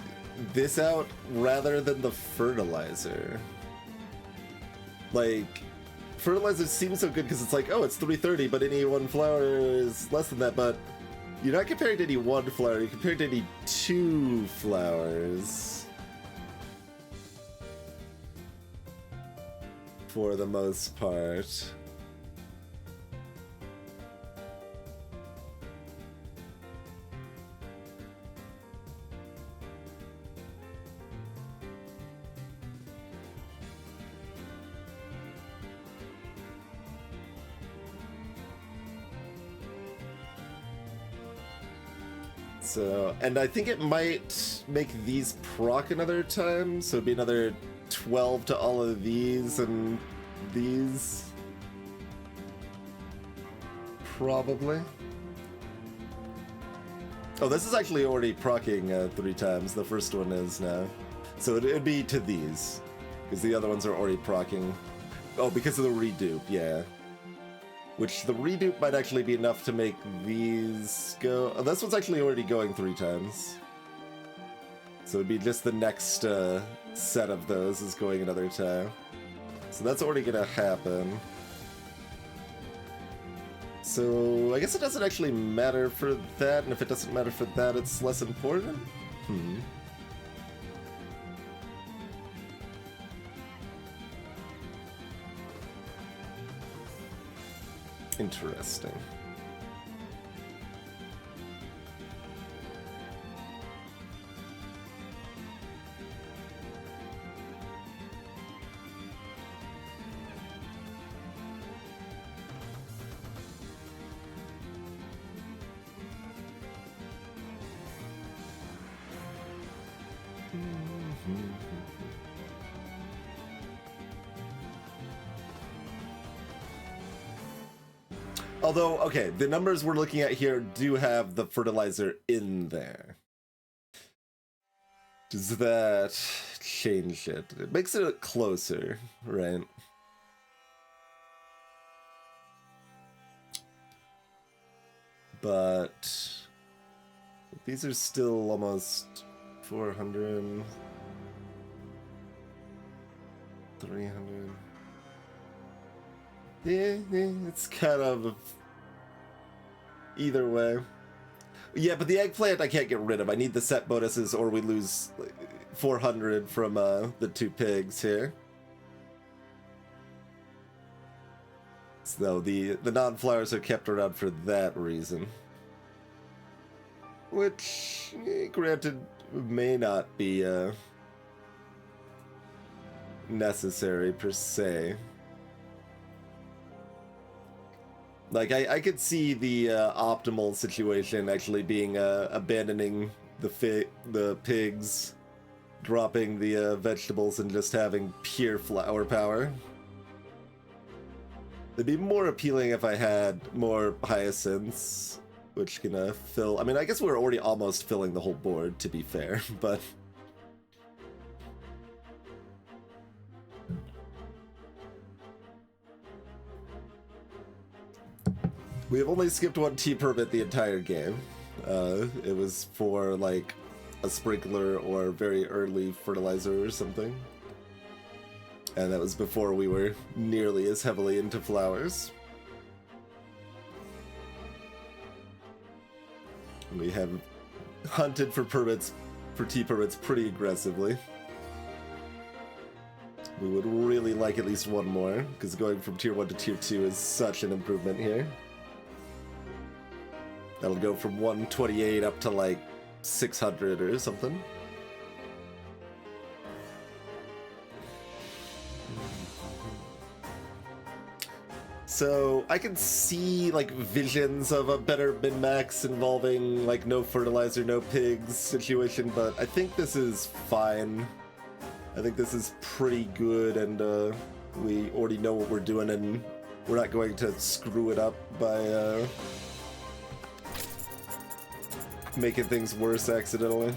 this out rather than the fertilizer? Like, fertilizer seems so good because it's like, oh, it's 330, but any one flower is less than that, but you're not comparing to any one flower, you're comparing to any two flowers. For the most part. So, and I think it might make these proc another time, so it'd be another 12 to all of these and these. Probably. Oh, this is actually already proccing 3 times. The first one is now. So it'd be to these, because the other ones are already proccing. Oh, because of the redupe, yeah. Which the redupe might actually be enough to make these go... Oh, this one's actually already going 3 times. So it'd be just the next set of those is going another time. So that's already gonna happen. So I guess it doesn't actually matter for that, and if it doesn't matter for that, it's less important? Interesting. Although, okay, the numbers we're looking at here do have the fertilizer in there. Does that change it? It makes it closer, right? But these are still almost 400, 300. Yeah, it's kind of either way. Yeah, but the eggplant I can't get rid of. I need the set bonuses or we lose 400 from the 2 pigs here. So the non-flowers are kept around for that reason. Which, granted, may not be necessary per se. Like, I could see the optimal situation actually being abandoning the pigs, dropping the vegetables, and just having pure flower power. It'd be more appealing if I had more hyacinths, which can fill... I mean, I guess we're already almost filling the whole board, to be fair, but... We have only skipped 1 tea permit the entire game. It was for, like, a sprinkler or very early fertilizer or something. And that was before we were nearly as heavily into flowers. We have hunted for tea permits pretty aggressively. We would really like at least 1 more, because going from tier 1 to tier 2 is such an improvement here. That'll go from 128 up to like 600 or something. So I can see like visions of a better min-max involving like no fertilizer, no pigs situation, but I think this is fine. I think this is pretty good, and we already know what we're doing, and we're not going to screw it up by making things worse accidentally.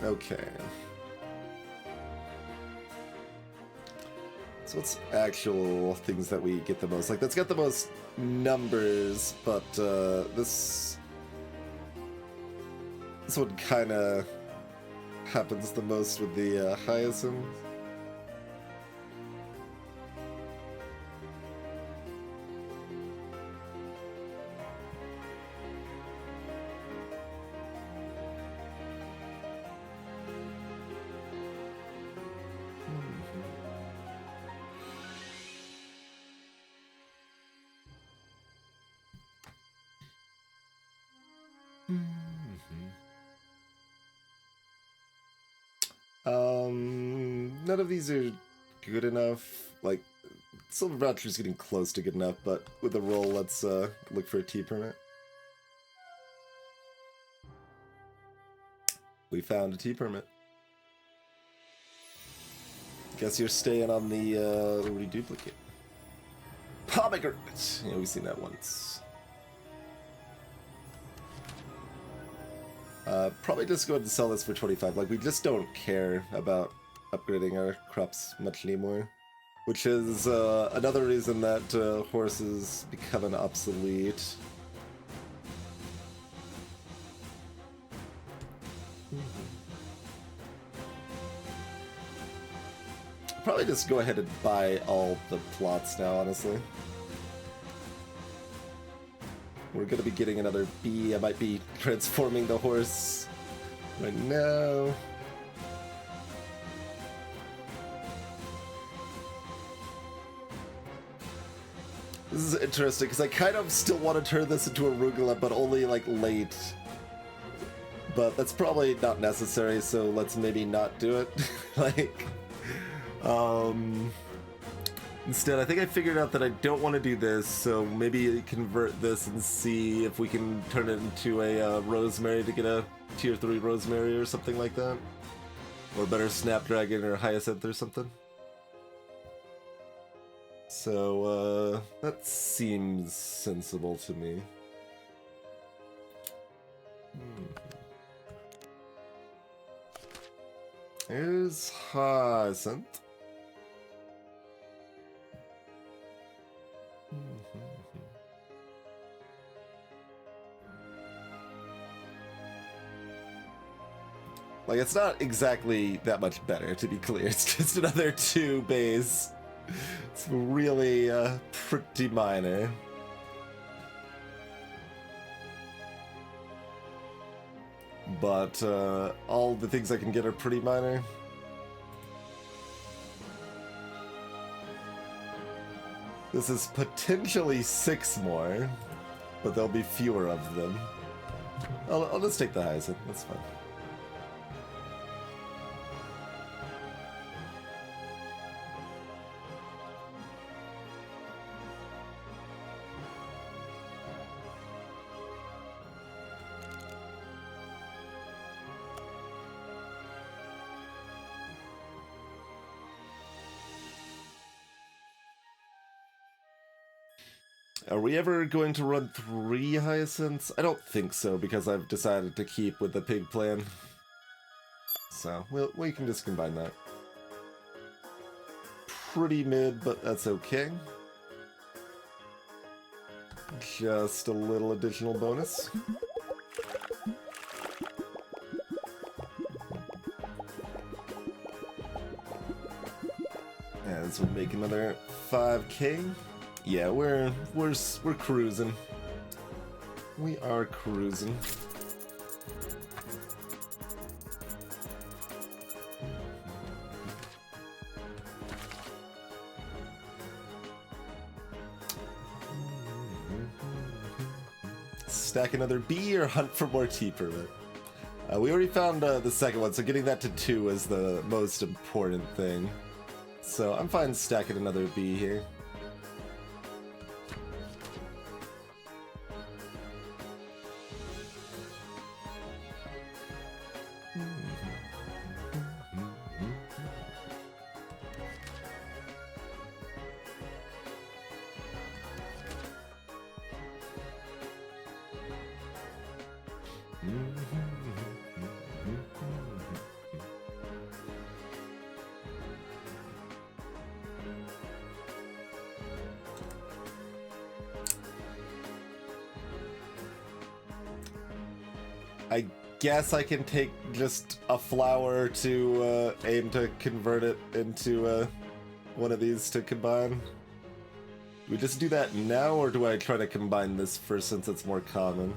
Okay. So what's actual things that we get the most? Like, that's got the most numbers, but this one kind of happens the most with the hyacinth. none of these are good enough. Like, Silver Voucher's getting close to good enough, but with the roll, let's look for a T permit. We found a T permit. Guess you're staying on the reduplicate. Pomegranate! Yeah, we've seen that once. Probably just go ahead and sell this for 25. Like, we just don't care about upgrading our crops much anymore. Which is another reason that horse is becoming obsolete. Probably just go ahead and buy all the plots now, honestly. We're gonna be getting another bee. I might be transforming the horse right now. This is interesting, because I kind of still want to turn this into a arugula, but only, like, late. But that's probably not necessary, so let's maybe not do it. Like, instead, I think I figured out that I don't want to do this, so maybe convert this and see if we can turn it into a rosemary to get a tier 3 rosemary or something like that. Or better snapdragon or hyacinth or something. So, that seems sensible to me. Here's hyacinth. Like, it's not exactly that much better, to be clear. It's just another 2 bays. It's really pretty minor. But all the things I can get are pretty minor. This is potentially 6 more, but there'll be fewer of them. I'll just take the hyacinth, that's fine. Are we ever going to run 3 hyacinths? I don't think so, because I've decided to keep with the pig plan. So, we can just combine that. Pretty mid, but that's okay. Just a little additional bonus. Yeah, this would make another 5k. Yeah, we're cruising. We are cruising. Stack another B or hunt for more T permit. We already found the second one, so getting that to 2 is the most important thing. So I'm fine stacking another B here. I guess I can take just a flower to aim to convert it into one of these to combine. Do we just do that now, or do I try to combine this first since it's more common?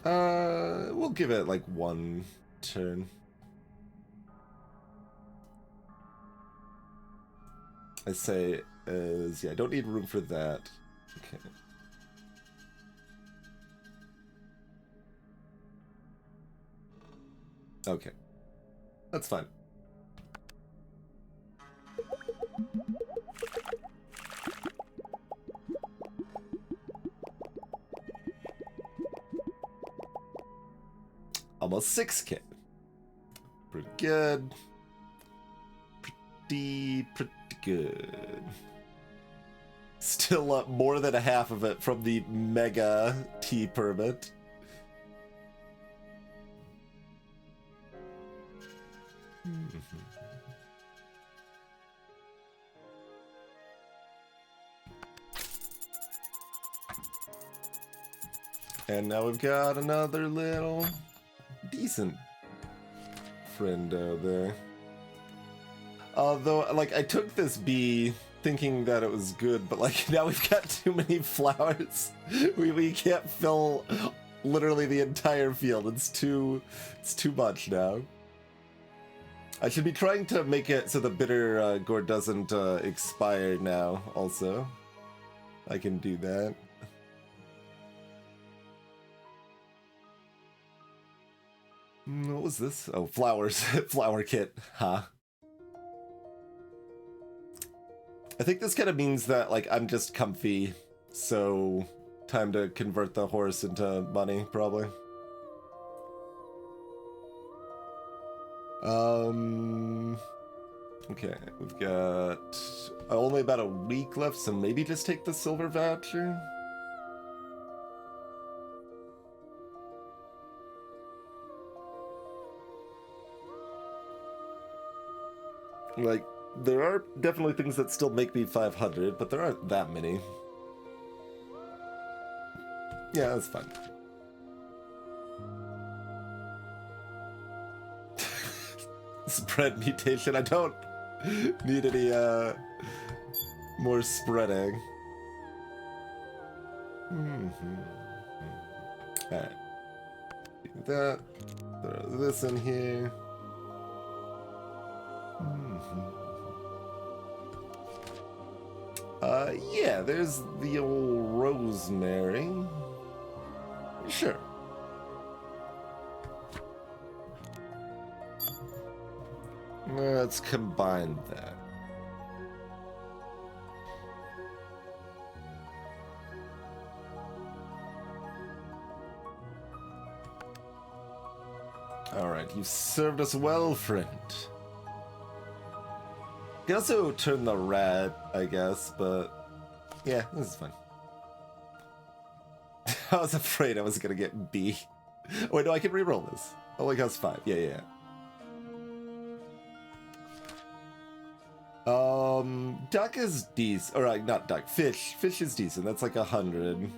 We'll give it like 1 turn. I say is, yeah, I don't need room for that. Okay. Okay. That's fine. Almost 6K. Pretty good. Pretty good. Still up more than a half of it from the Mega T permit. And now we've got another little decent friendo there. Although, like, I took this B thinking that it was good, but, like, now we've got too many flowers. We can't fill literally the entire field. It's too much now. I should be trying to make it so the bitter gourd doesn't expire now, also. I can do that. What was this? Oh, flowers. Flower kit. Huh. I think this kind of means that, like, I'm just comfy, so time to convert the horse into money, probably. Okay, we've got only about a week left, so maybe just take the silver voucher. Like, there are definitely things that still make me 500, but there aren't that many. Yeah, that's fine. Spread mutation. I don't need any more spreading. Alright. Do that. Throw this in here. Yeah, there's the old rosemary. Sure. Let's combine that. Alright, you've served us well, friend. You can also turn the rat, I guess, but yeah, this is fine. I was afraid I was gonna get B. Wait, no, I can reroll this. Only costs 5. Yeah. Duck is decent. Alright, not duck. Fish. Fish is decent. That's like 100.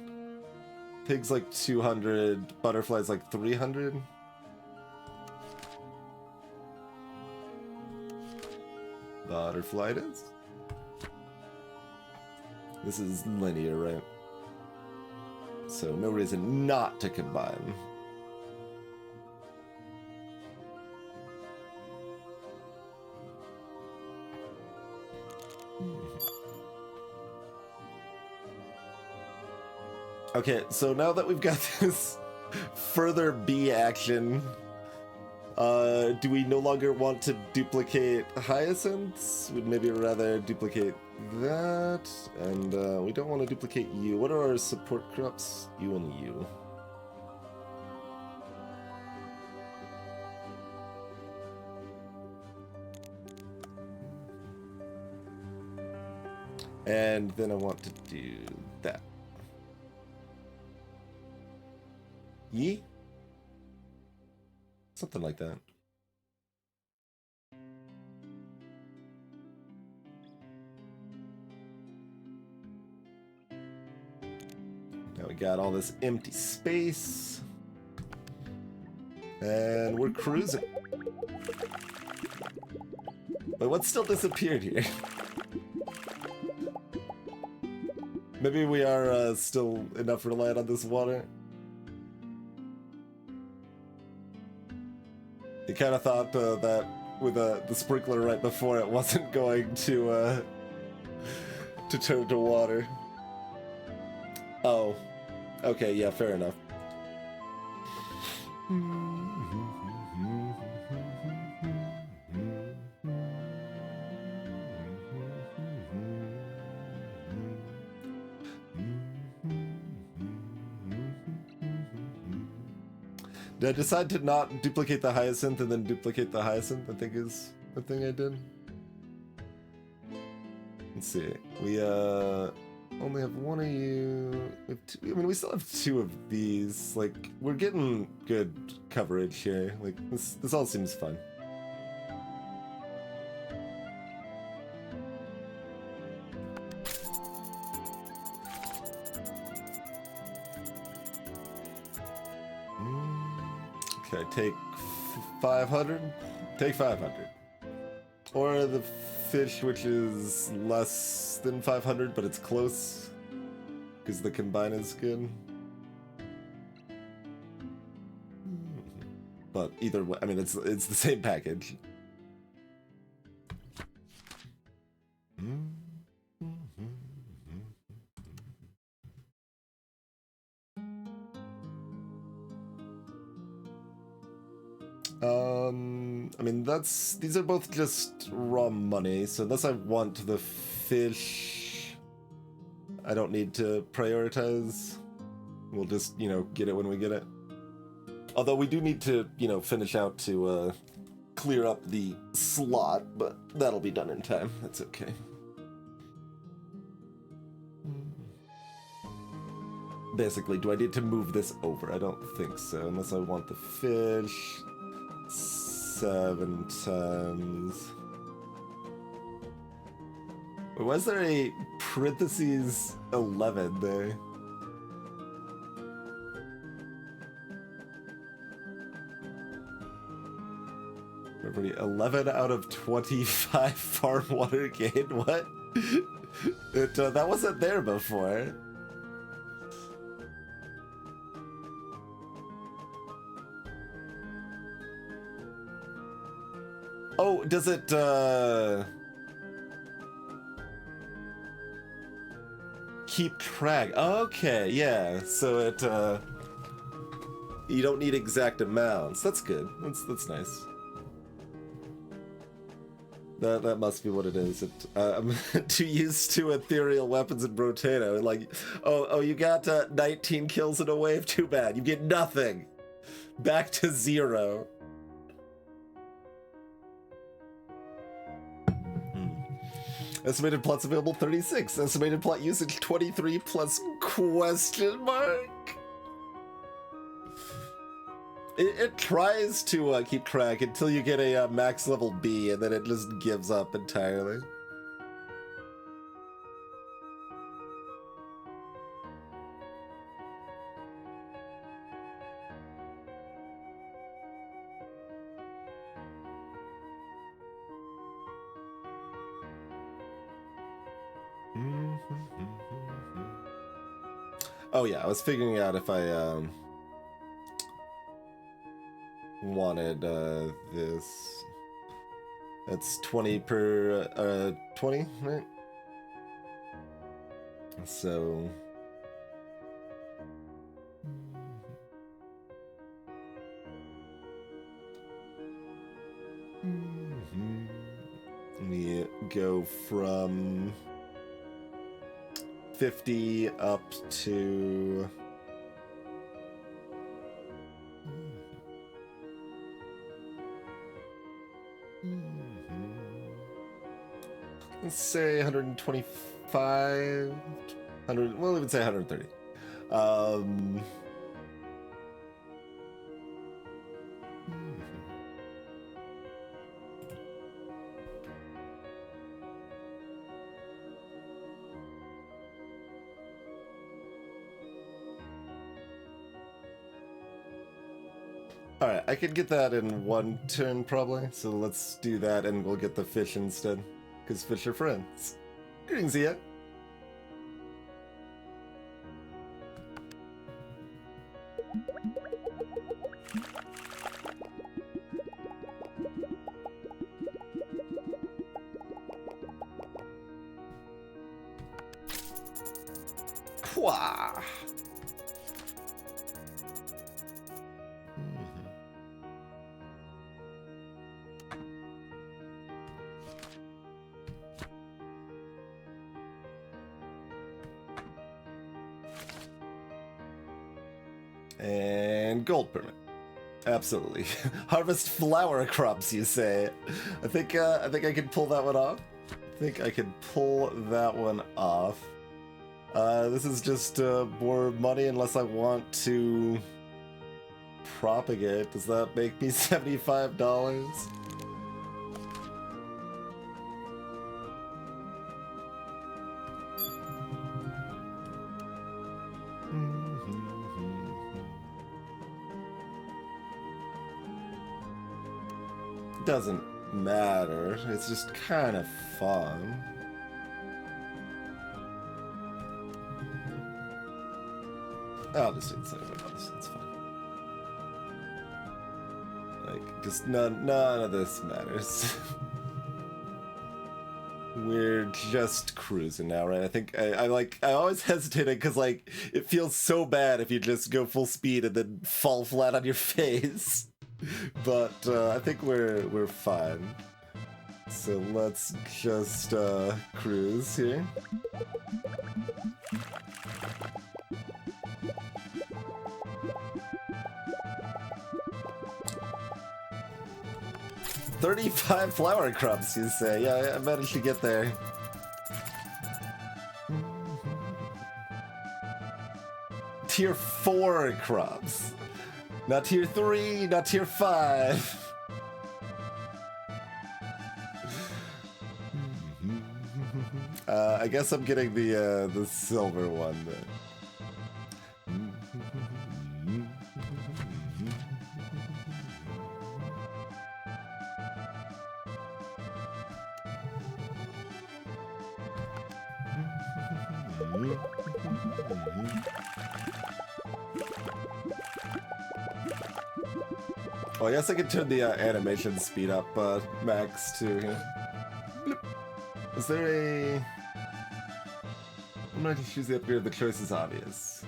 Pig's like 200. Butterfly's like 300. Butterfly it is. This is linear, right? So no reason not to combine. Okay, so now that we've got this further B action, do we no longer want to duplicate hyacinths? We'd maybe rather duplicate that, and we don't want to duplicate you. What are our support crops? You and you. And then I want to do that. Yee? Something like that. Now we got all this empty space. And we're cruising. Wait, what still disappeared here? Maybe we are still enough reliant on this water. You kind of thought that with the sprinkler right before it wasn't going to turn to water. Oh, okay, yeah, fair enough. Did I decide to not duplicate the hyacinth and then duplicate the hyacinth? I think is the thing I did. Let's see. We only have one of you. We have two, I mean, we still have two of these. Like, we're getting good coverage here. Like, this all seems fun. Okay, take 500. Take 500. Or the fish, which is less than 500, but it's close. Because the combine is good. But either way, I mean, it's the same package. I mean, these are both just raw money, so unless I want the fish, I don't need to prioritize. We'll just, you know, get it when we get it. Although we do need to, you know, finish out to clear up the slot, but that'll be done in time. That's okay. Basically, do I need to move this over? I don't think so, unless I want the fish. 7 times. Was there a parentheses 11 there? Everybody, 11 out of 25 farm water gain? What? That wasn't there before. Oh, does it, keep track? Okay, yeah, so it, you don't need exact amounts. That's good. That's nice. That must be what it is. I'm too used to ethereal weapons in Brotato. Like, oh, you got 19 kills in a wave? Too bad. You get nothing. Back to 0. Estimated plots available 36. Estimated plot usage 23 plus question mark. It tries to keep track until you get a max level B, and then it just gives up entirely. Oh yeah, I was figuring out if I wanted this. That's 20 per 20, right? So we go from 50 up to let's say 125, 100, we'll even say 130. Alright, I could get that in one turn probably, so let's do that and we'll get the fish instead, because fish are friends. Greetings, Zia. Pwah! And gold permit. Absolutely. Harvest flower crops, you say? I think I can pull that one off. I think I can pull that one off. This is just more money unless I want to propagate. Does that make me $75? Doesn't matter. It's just kind of fun. I'll just do the same bonus. It's fine. Like, just none of this matters. We're just cruising now, right? I think I always hesitated because like it feels so bad if you just go full speed and then fall flat on your face. But I think we're fine. So let's just cruise here. $35 flower crops, you say? Yeah, I managed to get there. Tier 4 crops. Not tier 3, not tier 5. I guess I'm getting the silver one then. Oh, I guess I could turn the animation speed up max to here. Is there a... I'm not to choose the upgrade. The choice is obvious.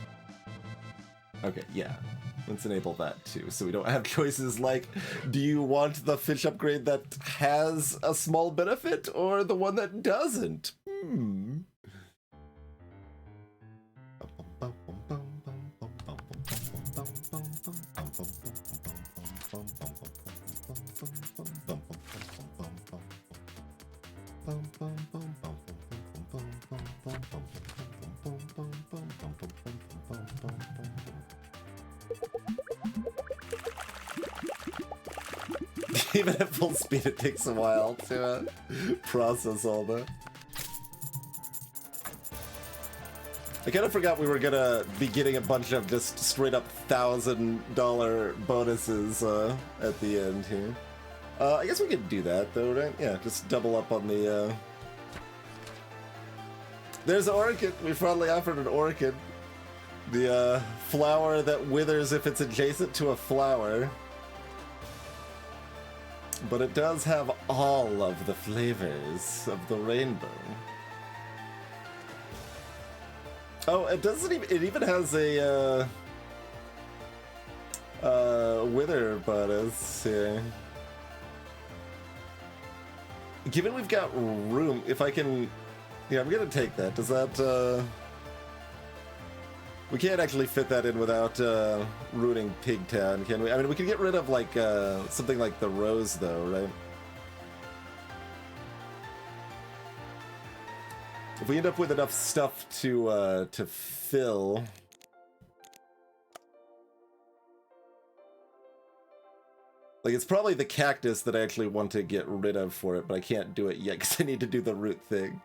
Okay, yeah. Let's enable that too, so we don't have choices like, do you want the fish upgrade that has a small benefit or the one that doesn't? Even at full speed, it takes a while to process all that. I kind of forgot we were gonna be getting a bunch of just straight up $1,000 bonuses at the end here. I guess we could do that though, right? Yeah, just double up on the... There's an orchid! We finally offered an orchid. The flower that withers if it's adjacent to a flower. But it does have all of the flavors of the rainbow. Oh, it doesn't even, it even has a wither bonus here. Given we've got room, if I can, yeah, I'm gonna take that. Does that, we can't actually fit that in without ruining Pigtown, can we? I mean, we can get rid of like something like the rose, though, right? If we end up with enough stuff to fill, like it's probably the cactus that I actually want to get rid of for it, but I can't do it yet because I need to do the root thing.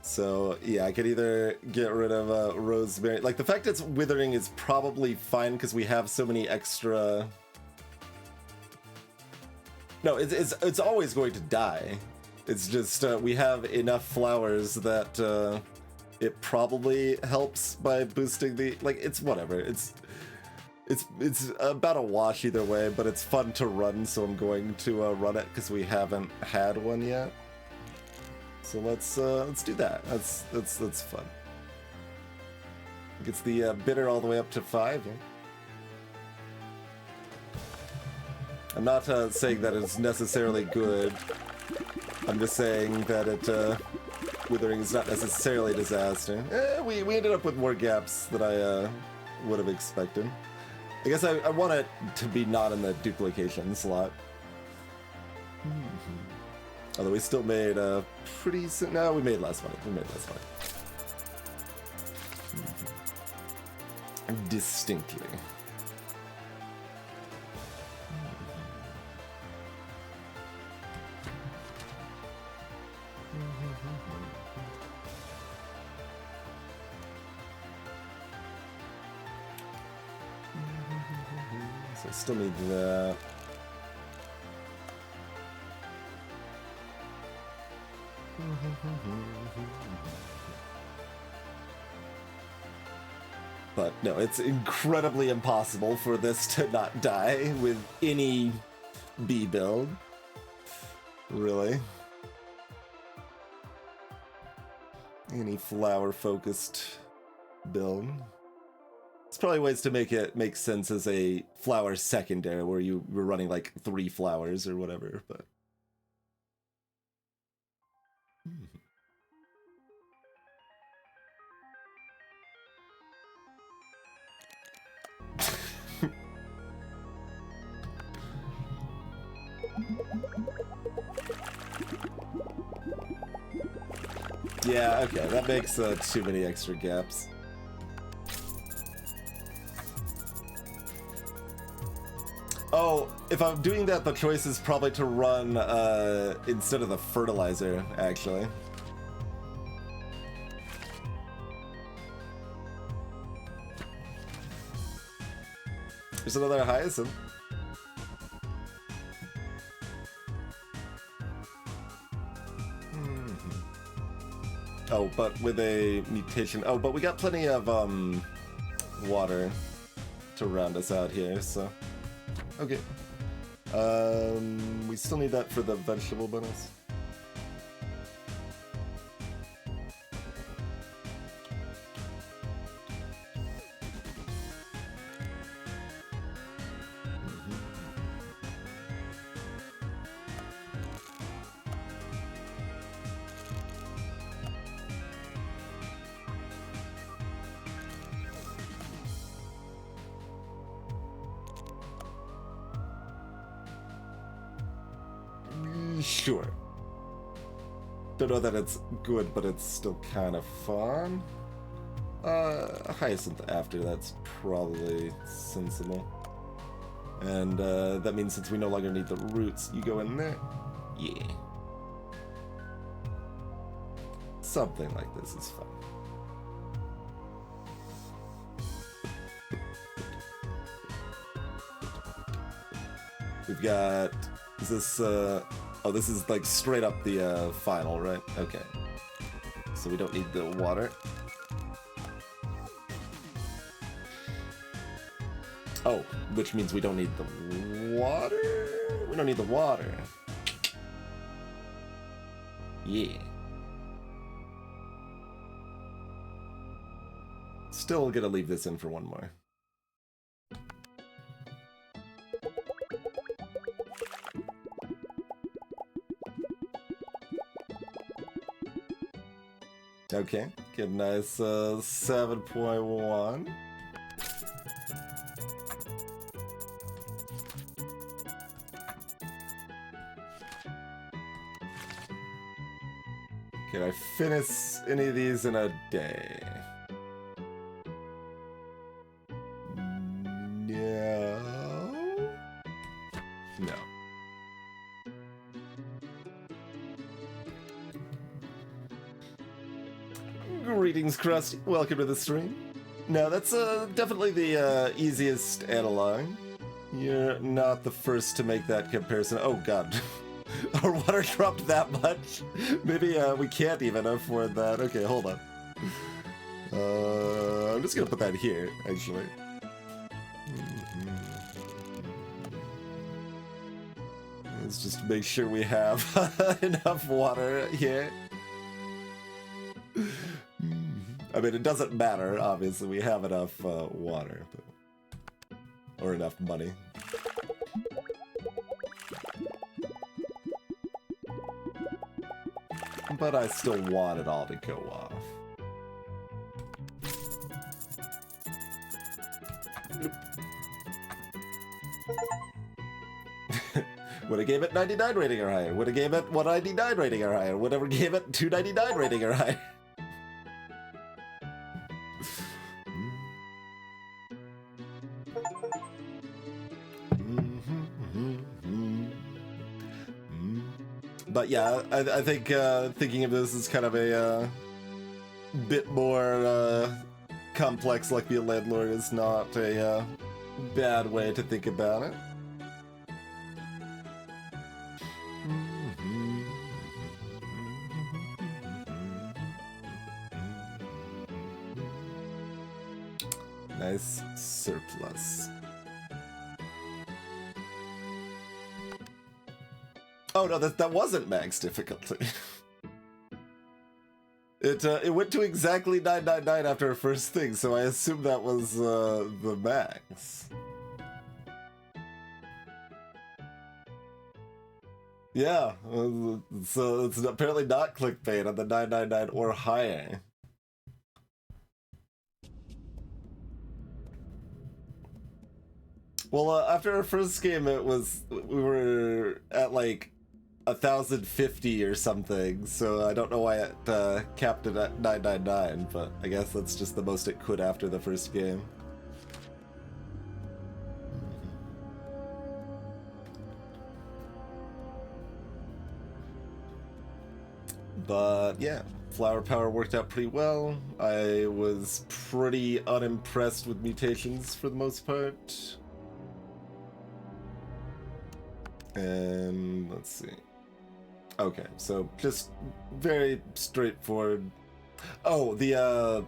So, yeah, I could either get rid of rosemary. Like, the fact it's withering is probably fine because we have so many extra... No, it's always going to die. It's just we have enough flowers that it probably helps by boosting the... Like, it's whatever. It's about a wash either way, but it's fun to run, so I'm going to run it because we haven't had one yet. So let's do that. That's fun. Gets the bitter all the way up to 5. Yeah? I'm not saying that it's necessarily good. I'm just saying that it withering is not necessarily a disaster. We ended up with more gaps than I would have expected. I guess I want it to be not in the duplication slot. Although we still made a pretty... No, we made less money. We made less money. Distinctly. So I still need that. But no, it's incredibly impossible for this to not die with any B build. Really. Any flower-focused build. It's probably ways to make it make sense as a flower secondary where you were running like 3 flowers or whatever, but... Yeah, okay, that makes too many extra gaps. Oh, if I'm doing that, the choice is probably to run instead of the fertilizer, actually. There's another hyacinth. Oh, but with a mutation. Oh, but we got plenty of water to round us out here, so okay. We still need that for the vegetable bonus. Sure. Don't know that it's good, but it's still kind of fun. Hyacinth after that's probably sensible. And that means since we no longer need the roots, you go in there. Yeah. Something like this is fun. We've got... Is this, oh, this is like straight up the final, right? Okay. So we don't need the water. Oh, which means we don't need the water? We don't need the water. Yeah. Still gonna leave this in for one more. Okay, get a nice 7.1. Can I finish any of these in a day? No. No. Greetings, Krusty. Welcome to the stream. No, that's definitely the easiest analog. You're not the first to make that comparison. Oh god. Our water dropped that much? Maybe we can't even afford that. Okay, hold on. I'm just gonna put that here, actually. Let's just make sure we have enough water here. I mean, it doesn't matter, obviously, we have enough water, but... or enough money. but I still want it all to go off. Would a game at 99 rating or higher? Would a game at 199 rating or higher? Would ever game at 299 rating or higher? But yeah, I think thinking of this as kind of a bit more complex, like be a landlord, is not a bad way to think about it. Nice surplus. Oh no, that wasn't max difficulty. It went to exactly 999 after our first thing, so I assume that was the max. Yeah, so it's apparently not clickbait on the 999 or higher. Well, after our first game, we were at like 1,050 or something, so I don't know why it capped it at 999, but I guess that's just the most it could after the first game. But yeah, flower power worked out pretty well. I was pretty unimpressed with mutations for the most part. And let's see. Okay, so just very straightforward. Oh, the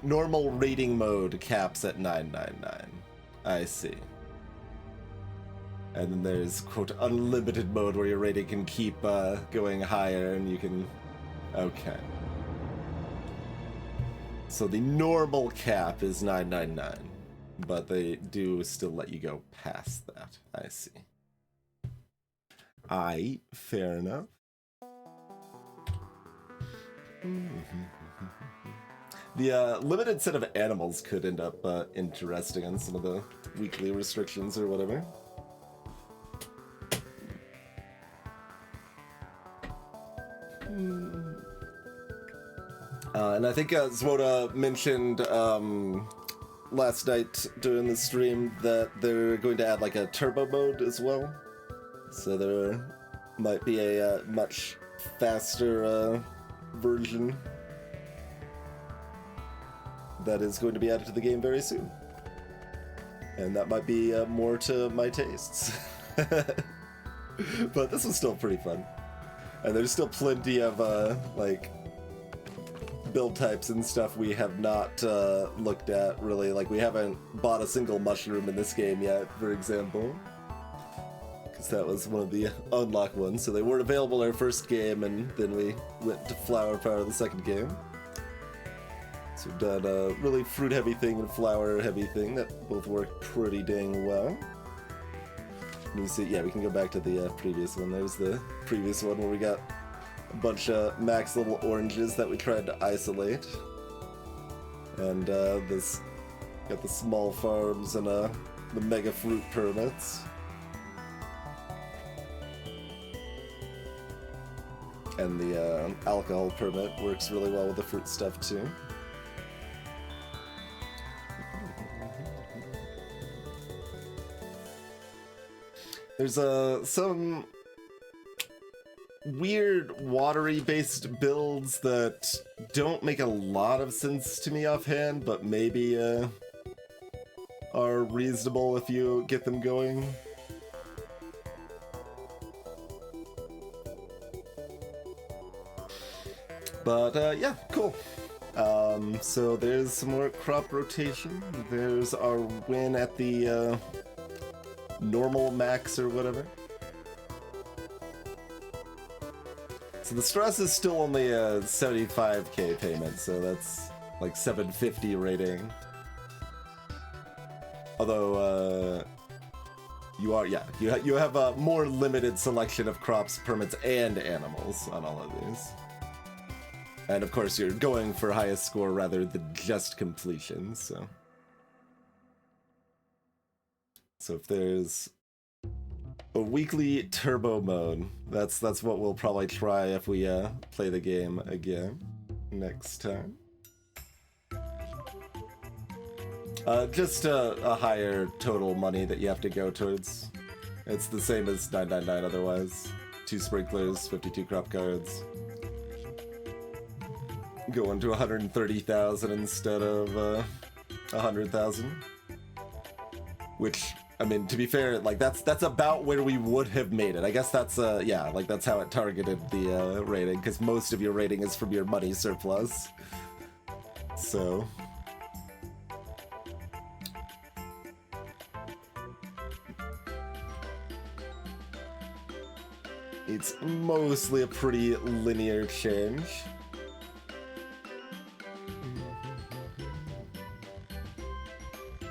normal rating mode caps at 999. I see. And then there's, quote, unlimited mode where your rating can keep going higher and you can... Okay. So the normal cap is 999, but they do still let you go past that. I see. Fair enough. The limited set of animals could end up interesting on some of the weekly restrictions or whatever. And I think Zwoda mentioned last night during the stream that they're going to add like a turbo mode as well. So there might be a much faster version that is going to be added to the game very soon. And that might be more to my tastes. But this was still pretty fun. And there's still plenty of like build types and stuff we have not looked at really. Like we haven't bought a single mushroom in this game yet, for example. That was one of the unlocked ones, so they weren't available in our first game, and then we went to flower power the second game. So we've done a really fruit-heavy thing and flower-heavy thing that both worked pretty dang well. Let me see, yeah, we can go back to the previous one. There's the previous one where we got a bunch of max level oranges that we tried to isolate. And this got the small farms and the mega fruit permits. And the alcohol permit works really well with the fruit stuff too. There's some weird watery based builds that don't make a lot of sense to me offhand, but maybe are reasonable if you get them going. But yeah, cool. So there's some more crop rotation. There's our win at the normal max or whatever. So the stress is still only a 75k payment, so that's like 750 rating. Although you have a more limited selection of crops, permits, and animals on all of these. And of course, you're going for highest score rather than just completion, so. So if there's a weekly turbo mode, that's what we'll probably try if we play the game again next time. Just a higher total money that you have to go towards. It's the same as 999 otherwise. 2 sprinklers, 52 crop cards. Going to 130,000 instead of 100,000. Which, I mean, to be fair, like that's about where we would have made it. I guess that's yeah, like that's how it targeted the rating, because most of your rating is from your money surplus. So it's mostly a pretty linear change.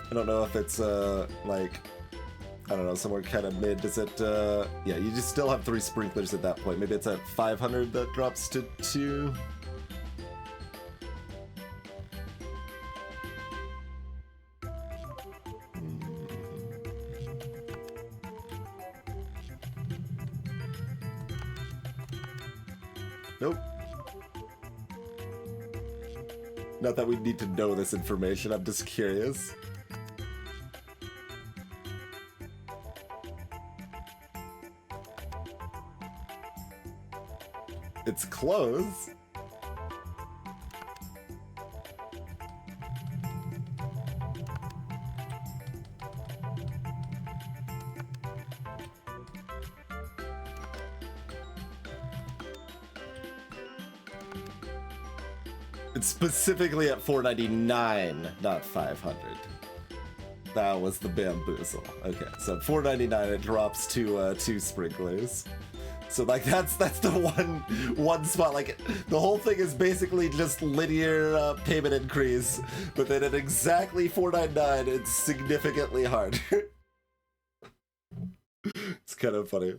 I don't know if it's like, I don't know, somewhere kind of mid. Is it yeah, you just still have 3 sprinklers at that point. Maybe it's at 500 that drops to 2. Nope. Not that we need to know this information, I'm just curious. It's close. It's specifically at 499, not 500. That was the bamboozle. Okay, so at 499 it drops to 2 sprinklers. So like that's the one spot. Like the whole thing is basically just linear payment increase, but then at exactly 499 it's significantly harder. It's kind of funny.